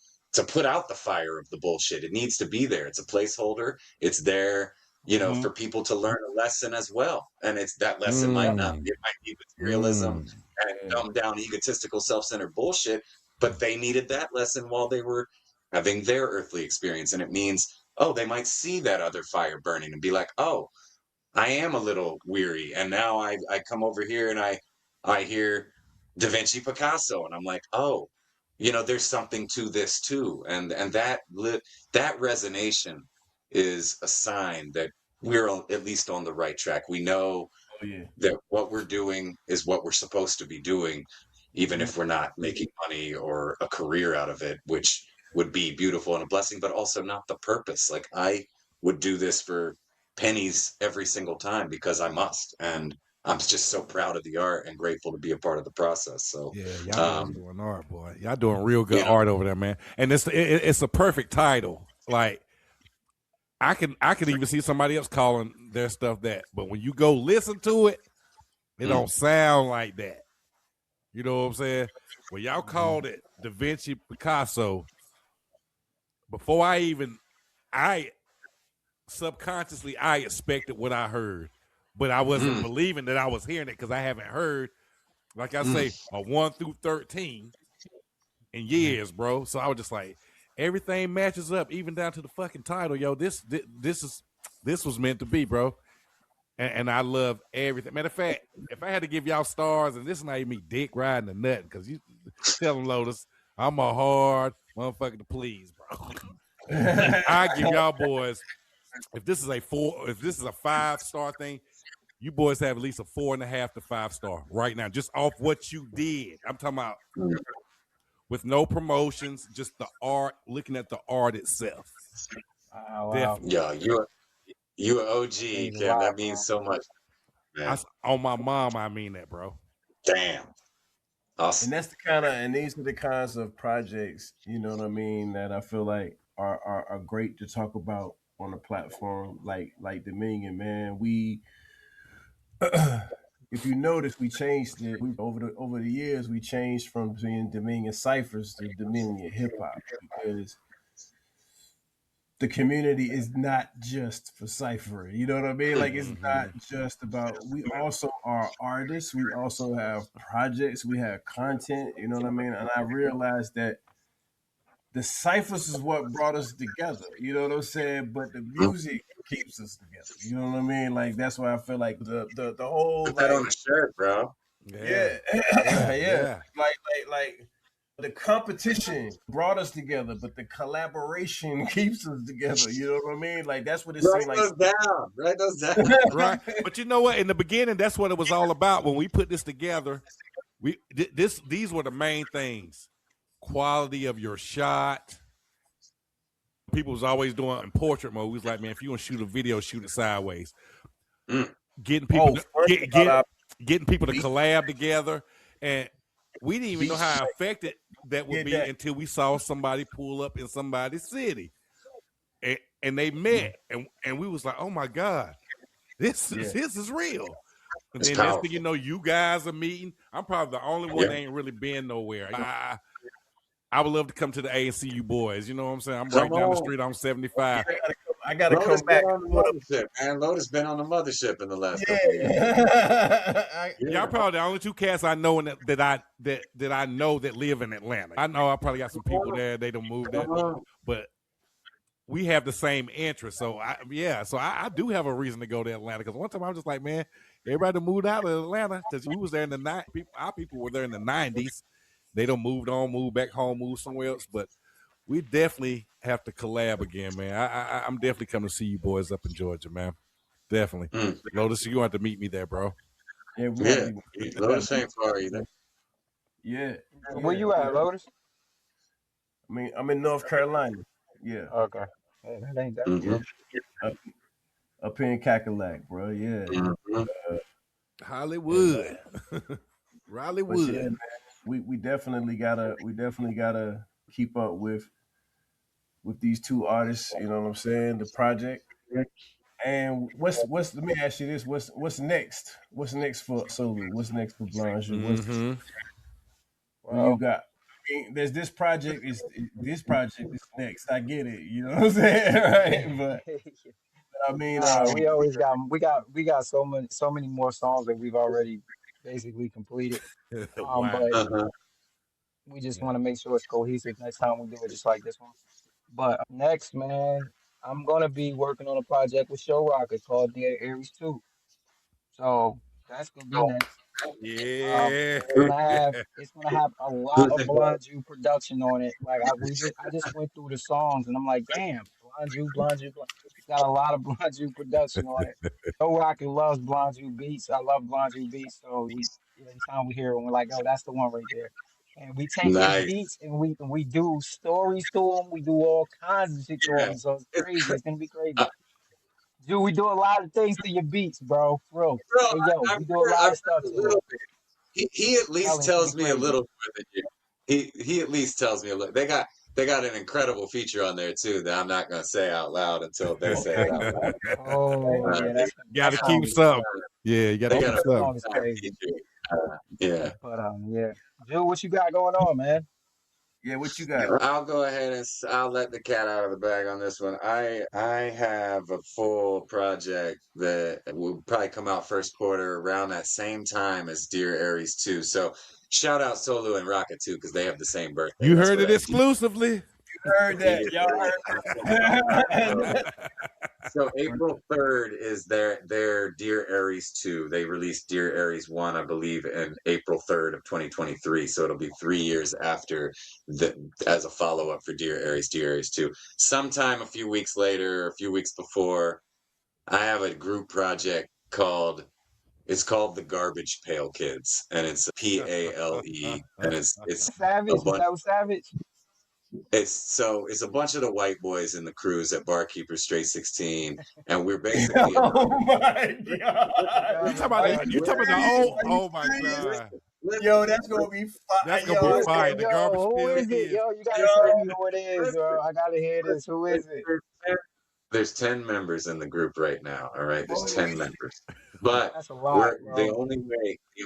put out the fire of the bullshit. It needs to be there. It's a placeholder. It's there, Hmm. for people to learn a lesson as well. And it's that lesson might not Mm. it might be materialism Mm. and dumbed down egotistical self-centered bullshit, but they needed that lesson while they were having their earthly experience. And it means, oh, they might see that other fire burning and be like, oh, I am a little weary. And now I come over here and I hear DaVinci Picasso, and I'm like, oh, there's something to this too. And that resonation is a sign that we're at least on the right track. We know Oh yeah. that what we're doing is what we're supposed to be doing, even Yeah. if we're not making money or a career out of it, which would be beautiful and a blessing, but also not the purpose. Like I would do this for pennies every single time because I must. And I'm just so proud of the art and grateful to be a part of the process. So, Yeah, y'all boys um, doing art, boy. Y'all doing real good you know, art over there, man. And it's a perfect title. Like I could even see somebody else calling their stuff that, but when you go listen to it, it don't sound like that. You know what I'm saying? When y'all called it DaVinci Picasso, before I subconsciously I expected what I heard, but I wasn't believing that I was hearing it because I haven't heard, like I say, a 1 through 13 in years, bro. So I was just like, everything matches up, even down to the fucking title, yo. This was meant to be, bro. And I love everything. Matter of fact, if I had to give y'all stars, and this is not even me dick riding or nothing, because you tell them, Lotus, I'm a hard motherfucker to please, bro. I give y'all boys, if this is a 5-star thing, you boys have at least a 4.5 to 5-star right now, just off what you did. I'm talking about with no promotions, just the art, looking at the art itself. Wow. Definitely. yeah, you an OG, Means a Kim. lot, That bro. means so much, man. On my mom, I mean that, bro. Damn. And that's these are the kinds of projects, you know what I mean, that I feel like are great to talk about on a platform like Dominion, man. We if you notice, we changed it over the years. We changed from being Dominion Ciphers to Dominion Hip Hop because the community is not just for ciphering. You know what I mean? Like it's not just about. We also are artists. We also have projects. We have content. You know what I mean? And I realized that the ciphers is what brought us together. You know what I'm saying? But the music keeps us together. You know what I mean? Like that's why I feel like the whole Put that on like a shirt, bro. yeah. Like the competition brought us together, but the collaboration keeps us together. You know what I mean? Like that's what it seemed like. Write those down. Right. But you know what? In the beginning, that's what it was all about. When we put this together, these were the main things: quality of your shot, people was always doing in portrait mode. We was like, man, if you want to shoot a video, shoot it sideways. Getting people getting people to collab together, and we didn't even know how effective that would be until we saw somebody pull up in somebody's city, and they met, and we was like, oh my God, this is real. And then next thing you know, you guys are meeting. I'm probably the only one that ain't really been nowhere. I would love to come to the A and see you boys. You know what I'm saying? I'm right down the street. I'm 75. I gotta come back. On the mothership, man. Lotus been on the mothership in the last couple of years. Y'all probably the only two cats I know that I know that live in Atlanta. I know I probably got some people there. They don't move there, but we have the same interest. So I do have a reason to go to Atlanta, because one time I was just like, man, everybody moved out of Atlanta because we was there in the our people were there in the 90s. They don't moved back home, moved somewhere else. But we definitely have to collab again, man. I'm definitely coming to see you boys up in Georgia, man. Definitely. Lotus, you want to meet me there, bro. Yeah, Lotus ain't far either. Yeah. Where you at, Lotus? I mean, I'm in North Carolina. Yeah. Okay. Yeah, that ain't that. Up here in Cackalack, bro. Yeah. Hollywood. Hollywood. Yeah, we definitely gotta keep up with these two artists. You know what I'm saying? The project. And what's let me ask you this: what's next? What's next for Ansolu? What's next for Blonju? What you got? I mean, there's this project is next. I get it. You know what I'm saying, right? But I mean, we got so many more songs that we've already basically completed. But we just want to make sure it's cohesive next time we do it, just like this one. But next, man, I'm gonna be working on a project with Show Rocket called Dear Aries 2. So that's gonna be next. Yeah. It's gonna have a lot of Blonju production on it. Like I just went through the songs and I'm like, damn, Blonju. It's got a lot of Blonju production on it. Show Rocket loves Blonju beats. I love Blonju beats. So every time we hear it, we're like, oh, that's the one right there. And we take his beats and we do stories to them. We do all kinds of shit to them. So it's crazy. It's gonna be crazy. Dude, we do a lot of things to your beats, bro. Bro, hey, yo, we do a lot of stuff to them. He at least tells me a little more than you. He at least tells me a little. They got an incredible feature on there too that I'm not gonna say out loud until they say it out loud. Oh, yeah, gotta keep some. Yeah, you gotta keep some. Yeah. But yeah, Joe, what you got going on, man? Yeah, what you got? I'll go ahead and I'll let the cat out of the bag on this one. I have a full project that will probably come out first quarter around that same time as Dear Aries 2. So shout out Solu and Rocket too, because they have the same birthday. You heard it exclusively. You heard that. Y'all heard that. So April 3rd is their Dear Aries 2. They released Dear Aries 1, I believe, in April 3rd of 2023. So it'll be 3 years after as a follow-up for Dear Aries 2. Sometime a few weeks later, a few weeks before, I have a group project called the Garbage Pail Kids, and it's PALE, and it's Savage. That was Savage. It's a bunch of the white boys in the cruise at Barkeeper Straight 16, and we're basically. Oh my god! You talking about the old? Oh my god! Yo, that's gonna be fire. That's gonna be fire. The Garbage Who is it? Yo, you gotta tell me who it is, bro. I gotta hear this. Who is it? There's 10 members in the group right now. All right, there's 10 members. But that's a lot, the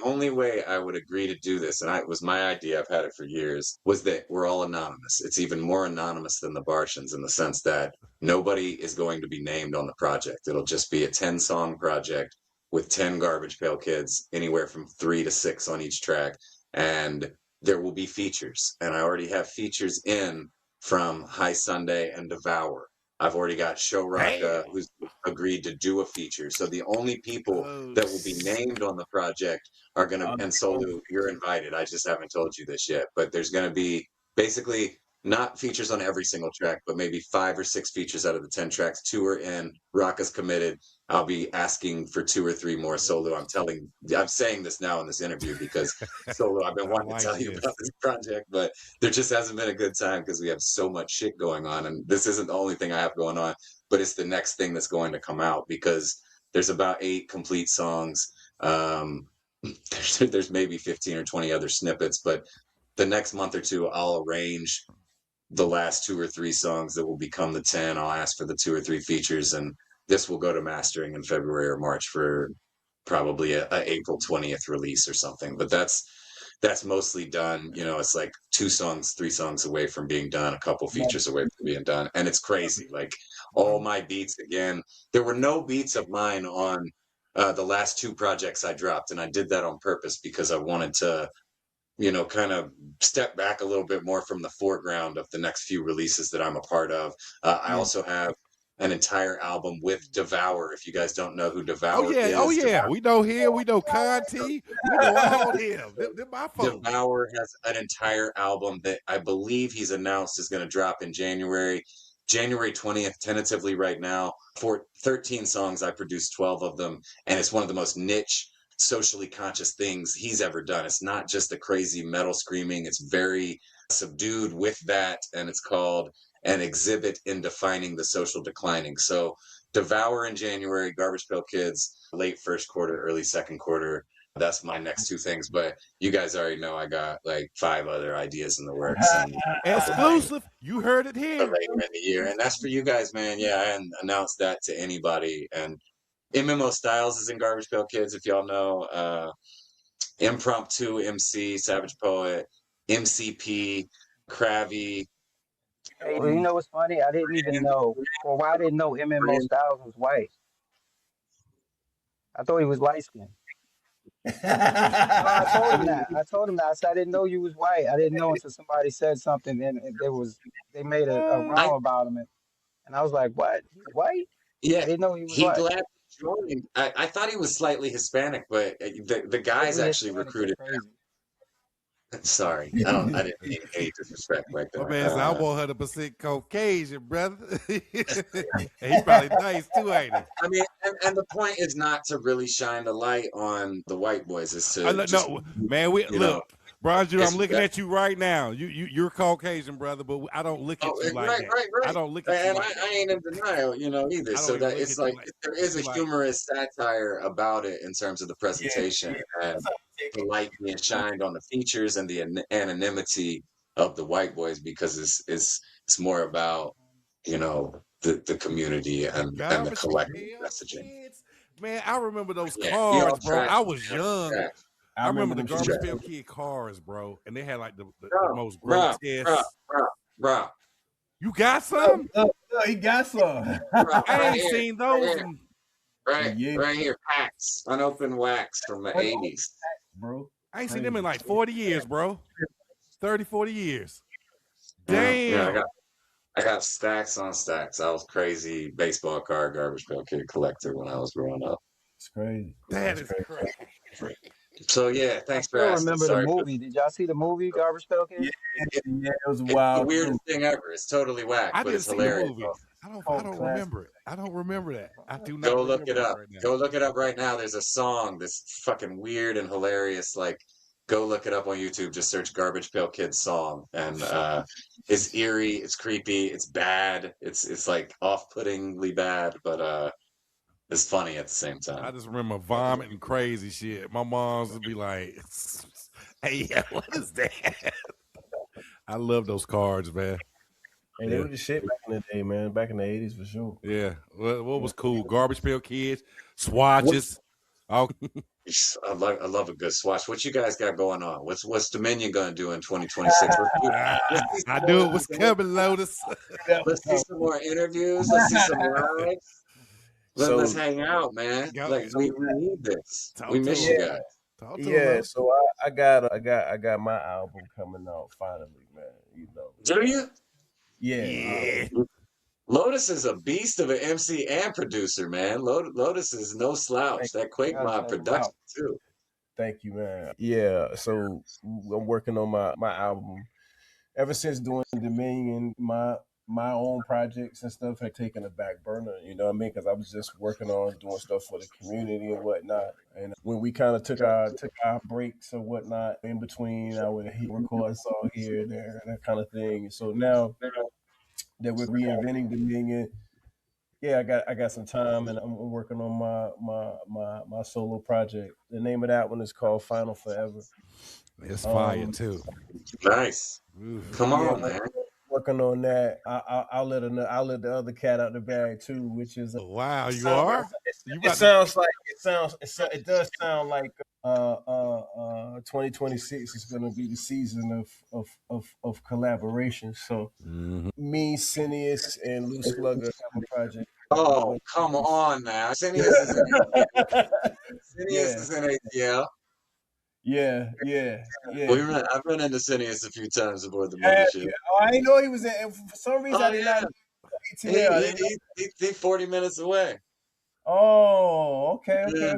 only way I would agree to do this, and it was my idea, I've had it for years, was that we're all anonymous. It's even more anonymous than the Bartians in the sense that nobody is going to be named on the project. It'll just be a 10-song project with 10 Garbage Pail Kids, anywhere from 3 to 6 on each track. And there will be features. And I already have features in from High Sunday and Devour. I've already got Show Rocka, who's agreed to do a feature. So the only people that will be named on the project are going to, and Solu, you're invited. I just haven't told you this yet, but there's going to be basically not features on every single track, but maybe 5 or 6 features out of the 10 tracks. 2 are in. Rock is committed. I'll be asking for 2 or 3 more solo. I'm saying this now in this interview because solo, I've been wanting to tell you about this project, but there just hasn't been a good time because we have so much shit going on. And this isn't the only thing I have going on, but it's the next thing that's going to come out because there's about 8 complete songs. There's maybe 15 or 20 other snippets, but the next month or two, I'll arrange the last 2 or 3 songs that will become the 10. I'll ask for the 2 or 3 features, and this will go to mastering in February or March for probably a April 20th release or something. But that's mostly done. You know, it's like 2 songs, 3 songs away from being done, a couple features away from being done, and it's crazy. Like all my beats again. There were no beats of mine on the last 2 projects I dropped, and I did that on purpose because I wanted to, you know, kind of step back a little bit more from the foreground of the next few releases that I'm a part of. I also have an entire album with Devour. If you guys don't know who Devour is. Oh yeah. We know him. We know Conti. We know all them. They're my folks. Devour has an entire album that I believe he's announced is going to drop in January 20th, tentatively right now. For 13 songs, I produced 12 of them, and it's one of the most niche, socially conscious things he's ever done. It's not just the crazy metal screaming, it's very subdued with that, and it's called An Exhibit in Defining the Social Declining. So Devour in January, Garbage Pail Kids, late first quarter, early second quarter. That's my next 2 things, but you guys already know I got like 5 other ideas in the works. And exclusive. You heard it here. Later in the year, and that's for you guys, man. Yeah, I hadn't announced that to anybody. And MMO Styles is in Garbage Pail Kids, if y'all know. Impromptu MC, Savage Poet, MCP, Kravy. Hey, you know what's funny? I didn't even know, or why I didn't know MMO Styles was white. I thought he was light skinned. No, I told him that. I said I didn't know you was white. I didn't know until somebody said something, and they made a rhyme about him, and I was like, "What? He's white?" Yeah, I didn't know he was he white. gladly joined. I thought he was slightly Hispanic, but the guys actually recruited him. Sorry, I didn't mean any disrespect like that. Man, I'm 100% Caucasian, brother. And he's probably nice too, ain't he? I mean, and the point is not to really shine the light on the white boys. It's to man. Look, Blonju, I'm looking at you right now. You're Caucasian, brother, but I don't look at you like that. Right. I don't look at you like that. I ain't in denial, either. So that it's like there is a humorous satire about it in terms of the presentation and the light being shined on the features and the anonymity of the white boys because it's more about the community and the collective messaging. Man, I remember those cars, bro. I was young. I remember the Garbage Pail Kid cars, bro, and they had like the most grotesque. Bro, you got some? He got some. I ain't seen those. Right here, packs, unopened wax from the 80s. Bro, I ain't seen them in like 40 years, bro. 30, 40 years. Damn. Yeah, I got stacks on stacks. I was crazy baseball card Garbage Pail Kid collector when I was growing up. It's crazy. That is crazy. So yeah, thanks for asking. I remember the movie. Did y'all see the movie Garbage Pail Kid? Yeah, it was wild. It's the weirdest thing ever. It's totally whack, but it's hilarious. The movie. I don't remember it. I don't remember that. I do not. Go look it up. Go look it up right now. There's a song that's fucking weird and hilarious. Like, go look it up on YouTube. Just search Garbage Pail Kid song, and it's eerie. It's creepy. It's bad. It's like off-puttingly bad, but it's funny at the same time. I just remember vomiting crazy shit. My mom's would be like, "Hey, what is that?" I love those cards, man. Hey, they were the shit back in the day, man. Back in the 80s for sure. Yeah. What was cool? Garbage Pail Kids, swatches. I love a good swatch. What you guys got going on? What's Dominion gonna do in 2026? I knew it was coming, Lotus. Let's see some more interviews. Let's see some lives. Let's hang out, man. We need this. We miss you guys. Yeah, so I got my album coming out finally, man. Do you? Yeah. Lotus is a beast of an MC and producer, man. Lotus is no slouch. That Quake Mob production too. Thank you, man. Yeah, so I'm working on my album. ever since doing Dominion, my own projects and stuff had taken a back burner, you know what I mean? Because I was just working on doing stuff for the community and whatnot. And when we kind of took our breaks or whatnot in between, I would record a song here and there and that kind of thing. So now that we're reinventing Dominion, yeah, I got some time, and I'm working on my solo project. The name of that one is called Final Forever. It's fire too. Nice. Come on, man. Working on that. I'll let the other cat out the bag too, which is wow. You are. It does sound like 2026 is going to be the season of collaboration. So me, Cineas, and Loose Slugger have a project. Oh, come on now. Cineas is in ATL. Yeah. I've run into Cineas a few times aboard the mothership. I didn't know he was in. For some reason, I did not. He's 40 minutes away. Oh, okay. Yeah.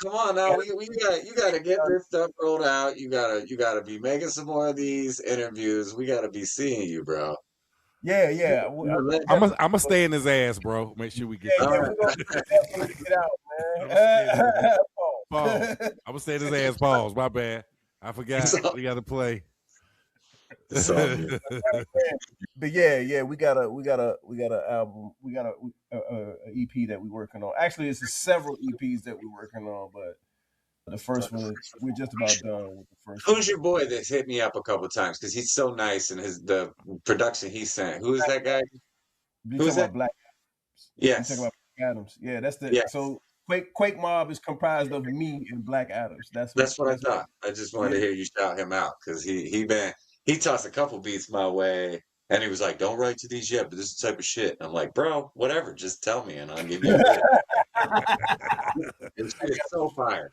Come on now, you gotta get this stuff rolled out. You gotta be making some more of these interviews. We gotta be seeing you, bro. Yeah. I'm gonna stay in his ass, bro. Make sure we get we're gonna get out, man. Pause. I'm gonna stay in his ass. Pause. My bad. I forgot. We got to play. But yeah, we got a album. We got a EP that we're working on. Actually, it's several EPs that we're working on, but the first one we're just about done with the first. Who's your boy that's hit me up a couple times because he's so nice and the production he sent? Who is that guy? Who's that? Black Adams. Yes. You talking about Black Adams? Yeah, that's the so. Quake Mob is comprised of me and Black Adams. That's what I thought. I just wanted to hear you shout him out because he tossed a couple beats my way and he was like, "Don't write to these yet, but this is the type of shit." And I'm like, "Bro, whatever, just tell me and I'll give you a bit." It's so fire,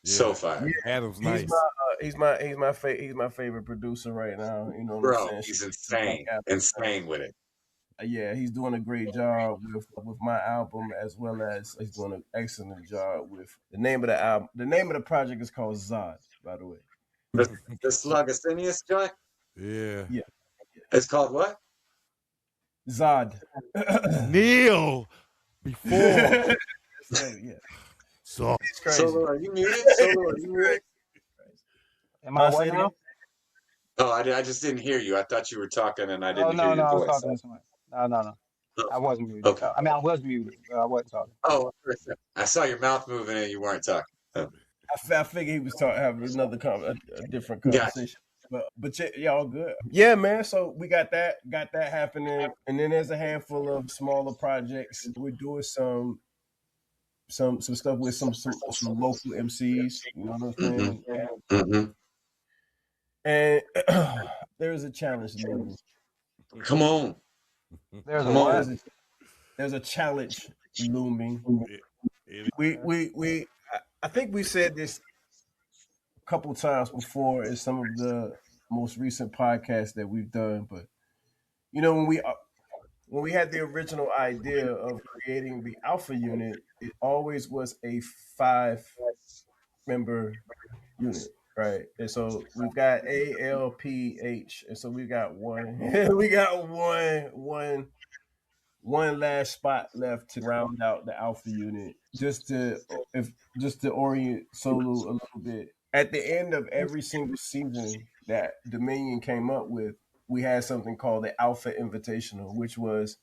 so fire. Yeah, Adam's nice. He's my favorite producer right now. You know, bro, he's insane with it. Yeah, he's doing a great job with my album, as well as he's doing an excellent job with the name of the album. The name of the project is called Zod, by the way. The Slugacinius joint? Yeah. It's called what? Zod. Neil. Before. Yeah. So it's crazy. Solo, are you muted? Am I what now? Oh, I just didn't hear you. I thought you were talking and I didn't hear your voice. I was talking to someone. No. I wasn't muted. Okay. I mean, I was muted, but I wasn't talking. Oh, I saw your mouth moving and you weren't talking. Oh. I figured he was having another a different conversation. Gotcha. But yeah, all good. Yeah, man. So we got that happening, and then there's a handful of smaller projects. We're doing some stuff with some local MCs. You know what I'm saying? Mm-hmm. And there's a challenge. Come on. There's a challenge looming. I think we said this a couple times before in some of the most recent podcasts that we've done, but you know, when we had the original idea of creating the Alpha unit, it always was a 5-member unit, right? And so we've got ALPH, and so we got one last spot left to round out the Alpha unit, just to orient Solu a little bit. At the end of every single season that Dominion came up with, we had something called the Alpha Invitational, which was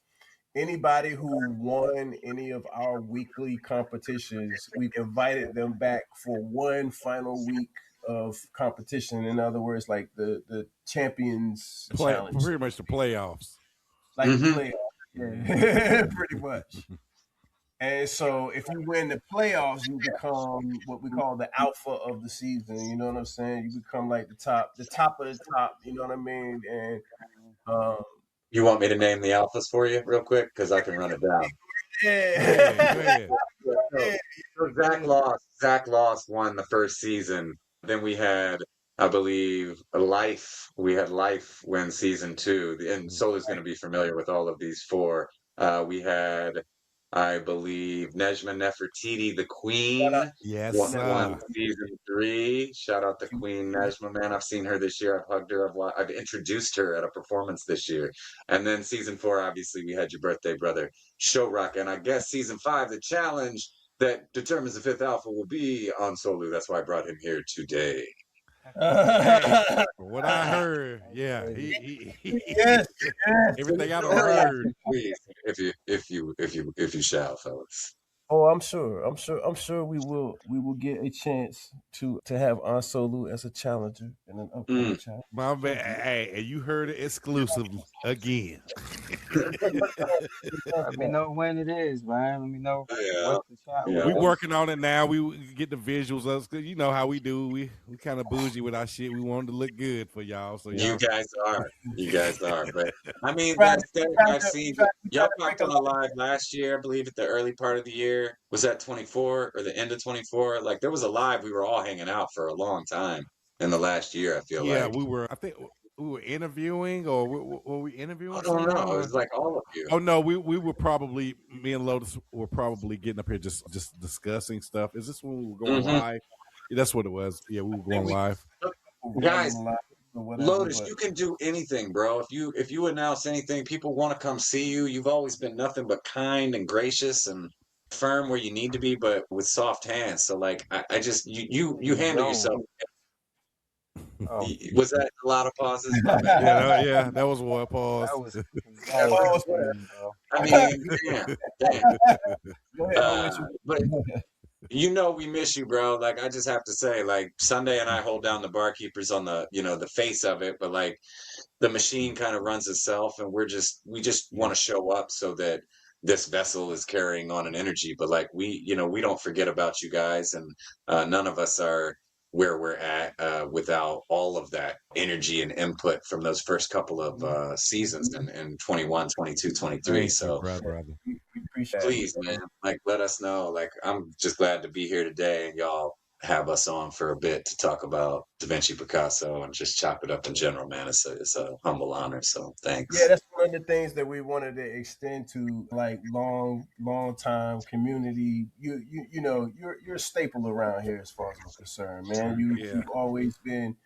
anybody who won any of our weekly competitions, we invited them back for one final week of competition. In other words, like the champions challenge. Pretty much the playoffs. Like the playoffs. Yeah, pretty much. And so if you win the playoffs, you become what we call the alpha of the season. You know what I'm saying? You become like the top of the top, you know what I mean? And you want me to name the alphas for you real quick? Because I can run it down. Yeah. So Zach Lost won the first season. Then we had, I believe, Life. We had Life win season 2. And Solo's going to be familiar with all of these 4. We had I believe Nejma Nefertiti, the Queen, Yes, won season 3. Shout out to Queen Nejma, man. I've seen her this year. I've hugged her. I've introduced her at a performance this year. And then season 4, obviously, we had your birthday brother, Show Rock. And I guess season 5, the challenge that determines the 5th alpha will be Ansolu. That's why I brought him here today. Hey, what I heard, yeah, yes, everything I don't heard. Please, if you shall, fellas. Oh, I'm sure we will get a chance to have Ansolu as a challenger in an upcoming challenge. My man, hey, and you heard it exclusively again. Let me know when it is, man. Let me know what's the challenge. We working on it now. We get the visuals of, cause you know how we do. We kind of bougie with our shit. We wanted to look good for y'all. So you guys are. But I mean, I've seen y'all popped on a live last year, I believe, at the early part of the year. Was that 24 or the end of 24? Like there was a live we were all hanging out for a long time in the last year. I feel like. Yeah, we were. I think we were interviewing, or were we interviewing? I don't know. It was like all of you. Oh no, we were probably, me and Lotus were probably getting up here just discussing stuff. Is this when we were going live? Yeah, that's what it was. Yeah, we were going live. Guys, Lotus, you can do anything, bro. If you announce anything, people want to come see you. You've always been nothing but kind and gracious and firm where you need to be, but with soft hands. So like I just you handle yourself. Oh. Was that a lot of pauses? Yeah, that was one pause. That was bro. I mean, damn. But you know we miss you, bro. Like I just have to say, like Sunday and I hold down the barkeepers on the the face of it, but like the machine kind of runs itself, and we just want to show up so that this vessel is carrying on an energy. But like we don't forget about you guys, and none of us are where we're at without all of that energy and input from those first couple of seasons in 21, 22, 23. So brother. please, man, like let us know. Like I'm just glad to be here today, and y'all have us on for a bit to talk about DaVinci Picasso and just chop it up in general, man. It's a humble honor. So thanks. Yeah, that's one of the things that we wanted to extend to like long time community. You know, you're a staple around here as far as I'm concerned, man. You've always been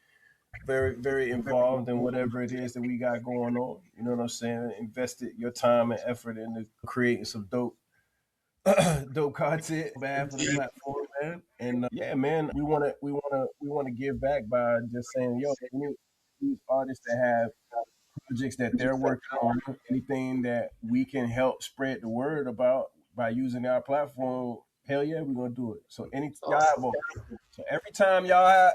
very, very involved in whatever it is that we got going on. You know what I'm saying? Invested your time and effort into creating some dope content on behalf of the platform, man. And yeah, man, we want to give back by just saying, yo, these artists that have projects that they're working on, anything that we can help spread the word about by using our platform, hell yeah, we're gonna do it. So every time y'all have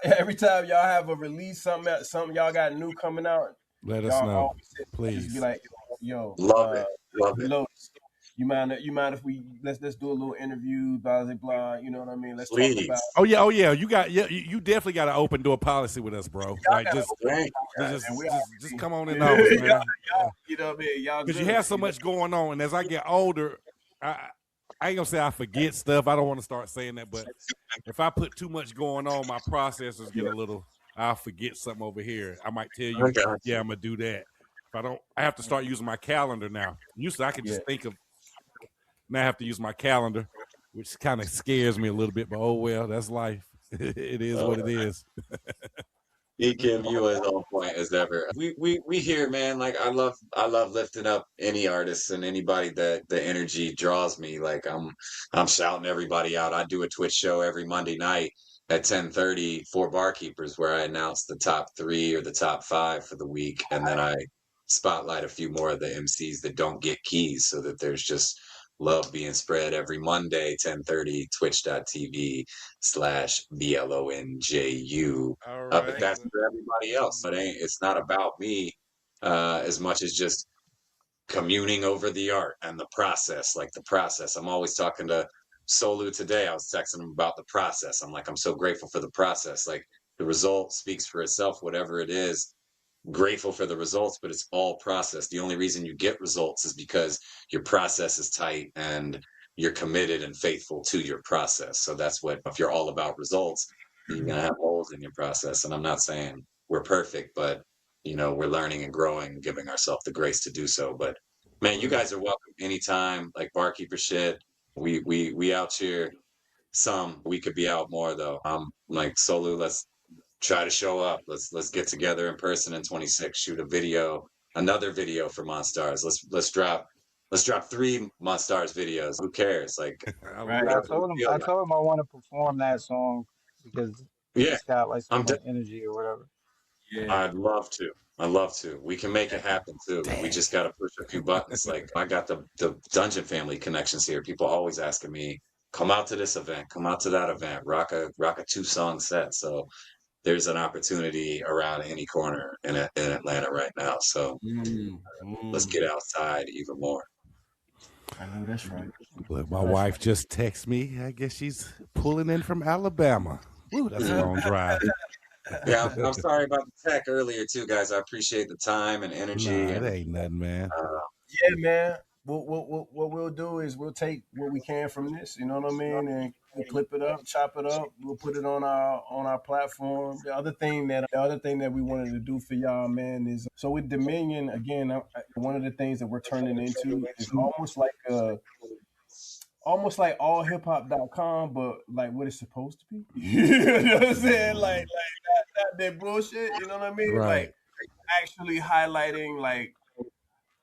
a release, something y'all got new coming out, let us know, please. Be like, yo, love it. Lotus, you mind if we let's do a little interview, blah blah blah. You know what I mean? Let's Please. talk about. Oh yeah. You definitely got an open door policy with us, bro. Like just come on in, man. You know what I mean? Y'all, because you have so much going on, and as I get older, I ain't gonna say I forget stuff. I don't want to start saying that, but if I put too much going on, my processors get a little. I'll forget something over here. I might tell you, yeah, I'm gonna do that. If I don't, I have to start using my calendar now. Usually, I can just think of. Now I have to use my calendar, which kind of scares me a little bit, but oh well, that's life. It is what it is. Ekim, you as on point as ever. We here, man. Like I love lifting up any artists and anybody that the energy draws me. Like I'm shouting everybody out. I do a Twitch show every Monday night at 10:30 for barkeepers where I announce the top 3 or the top 5 for the week, and then I spotlight a few more of the MCs that don't get keys, so that there's just love being spread every Monday, 10:30, twitch.tv/BLONJU. But that's for everybody else. It's not about me as much as just communing over the art and the process, like the process. I'm always talking to Solu today. I was texting him about the process. I'm like, I'm so grateful for the process. Like the result speaks for itself, whatever it is. Grateful for the results, but it's all process. The only reason you get results is because your process is tight and you're committed and faithful to your process. So that's what, if you're all about results, you're gonna have holes in your process. And I'm not saying we're perfect, but we're learning and growing, giving ourselves the grace to do so. But Man, you guys are welcome anytime. Like barkeeper shit. We out here some. We could be out more though. Like Solu, let's try to show up. Let's get together in person in 26. Shoot a video, another video for Monstars. Let's drop 3 Monstars videos. Who cares? Like Right. Yeah, whatever you feel I like. told him I want to perform that song because Yeah, it's got like so I'm much energy or whatever. Yeah. I'd love to. I'd love to. We can make it happen too. We just got to push a few buttons. Like I got the Dungeon family connections here. People always asking me, come out to this event, come out to that event, rock a 2-song set. So there's an opportunity around any corner in Atlanta right now. So let's get outside even more. I know that's right. Look, my wife just texted me. I guess she's pulling in from Alabama. Woo, that's a long drive. Yeah, I'm sorry about the tech earlier too, guys. I appreciate the time and energy. Nah, it And ain't nothing, man. Yeah, man. What we'll do is we'll take what we can from this, you know what I mean, and we'll clip it up, chop it up. We'll put it on our platform. The other thing that we wanted to do for y'all, man, is so with Dominion again. One of the things that we're turning into is almost like allhiphop.com, but like what it's supposed to be. You know what I'm saying? Like not that bullshit. You know what I mean? Right. Like actually highlighting like.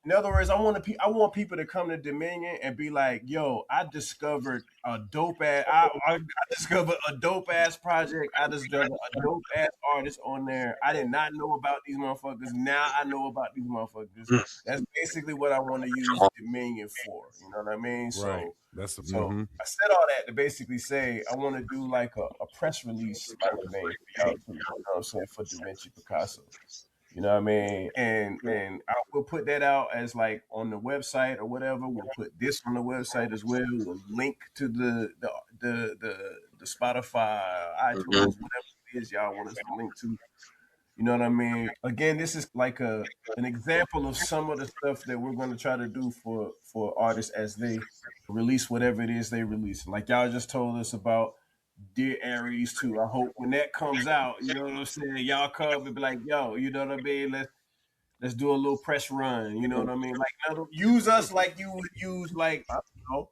In other words, I want people to come to Dominion and be like, "Yo, I discovered a dope ass. I discovered a dope ass project. I discovered a dope ass artist on there. I did not know about these motherfuckers. Now I know about these motherfuckers. That's basically what I want to use Dominion for. You know what I mean? Right. I said all that to basically say I want to do like a press release type of thing for y'all too. You know what I'm saying, for DaVinci Picasso. You know what I mean? And we'll put that out as like on the website or whatever. We'll put this on the website as well. We'll link to the Spotify, iTunes, whatever it is y'all want us to link to. You know what I mean? Again, this is like an example of some of the stuff that we're going to try to do for artists as they release whatever it is they release. Like y'all just told us about Dear Aries too. I hope when that comes out, you know what I'm saying, y'all come and be like, yo, you know what I mean? Let's do a little press run. You know what I mean? Like use us like you would use like I don't know,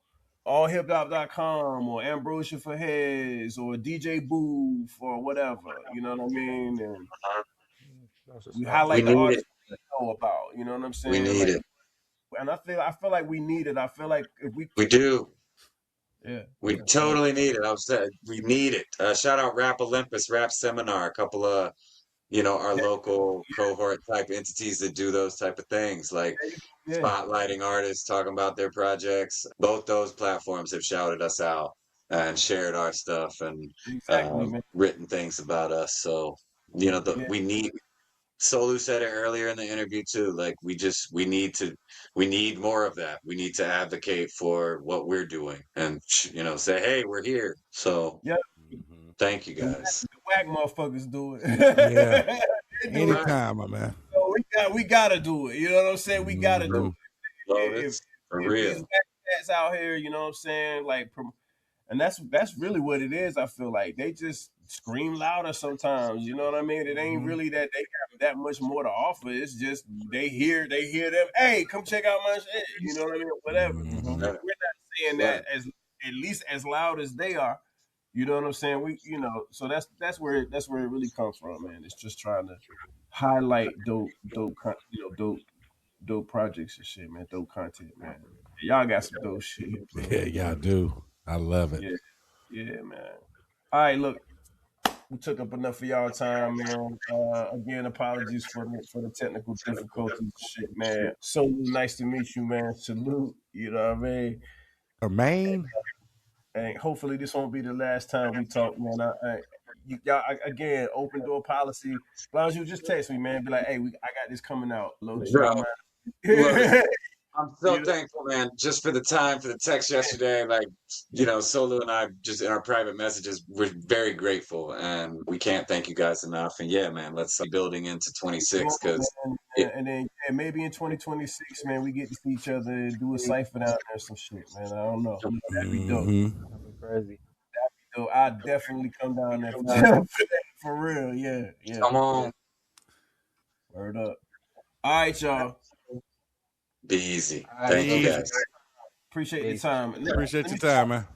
allhiphop.com or Ambrosia for Heads or DJ Booth or whatever. You know what I mean? And we highlight the artists we know about. You know what I'm saying? We need it. And I feel like we need it. I feel like if We do. Yeah. We totally need it. I've said we need it. Shout out Rap Olympus, Rap Seminar, a couple of, our local cohort type entities that do those type of things, like spotlighting artists, talking about their projects. Both those platforms have shouted us out and shared our stuff and written things about us. So, we need. Solu said it earlier in the interview too. Like we need more of that. We need to advocate for what we're doing and say, hey, we're here. So thank you guys. The whack motherfuckers do it. Yeah. Anytime, my man. So we gotta do it. You know what I'm saying? We gotta do it. Lotus, for real. These cats out here, you know what I'm saying? Like, and that's really what it is. I feel like they just scream louder sometimes. You know what I mean? It ain't really that they have that much more to offer. It's just they hear them. Hey, come check out my shit. You know what I mean? Whatever. We're not saying that at least as loud as they are. You know what I'm saying? So that's where it really comes from, man. It's just trying to highlight dope projects and shit, man. Dope content, man. Y'all got some dope shit. Yeah, y'all do. I love it. Yeah, man. All right, look, we took up enough of y'all time, man. Again, apologies for the technical difficulties, shit, man. So nice to meet you, man. Salute. You know what I mean? Maine. And hopefully this won't be the last time we talk, man. Y'all again, open door policy. Blonju, just text me, man. Be like, hey, I got this coming out. Lotus, I'm so thankful, man, just for the time, for the text yesterday. Like, Solo and I, just in our private messages, we're very grateful, and we can't thank you guys enough. And yeah, man, let's start building into 26 because, and then maybe in 2026, man, we get to see each other and do a cipher down there or some shit, man. I don't know. That'd be dope. That'd be crazy. So I'd definitely come down there for real. Yeah. Come on. Word up. All right, y'all. Be easy. All right, Thank you, brother. guys. Appreciate the Peace. time. Appreciate your time, man.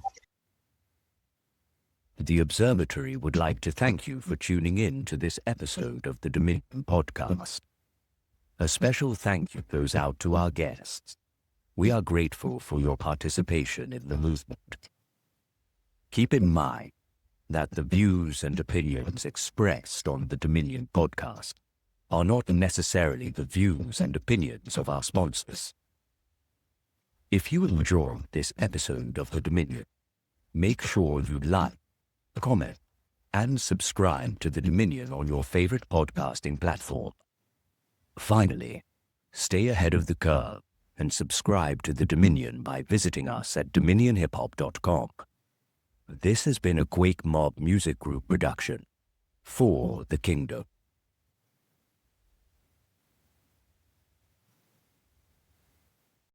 The Observatory would like to thank you for tuning in to this episode of the Dominion Podcast. A special thank you goes out to our guests. We are grateful for your participation in the movement. Keep in mind that the views and opinions expressed on the Dominion Podcast are not necessarily the views and opinions of our sponsors. If you enjoyed this episode of the Dominion, make sure you like, comment, and subscribe to the Dominion on your favorite podcasting platform. Finally, stay ahead of the curve and subscribe to the Dominion by visiting us at dominionhiphop.com. This has been a Quake Mob Music Group production for the Kingdom.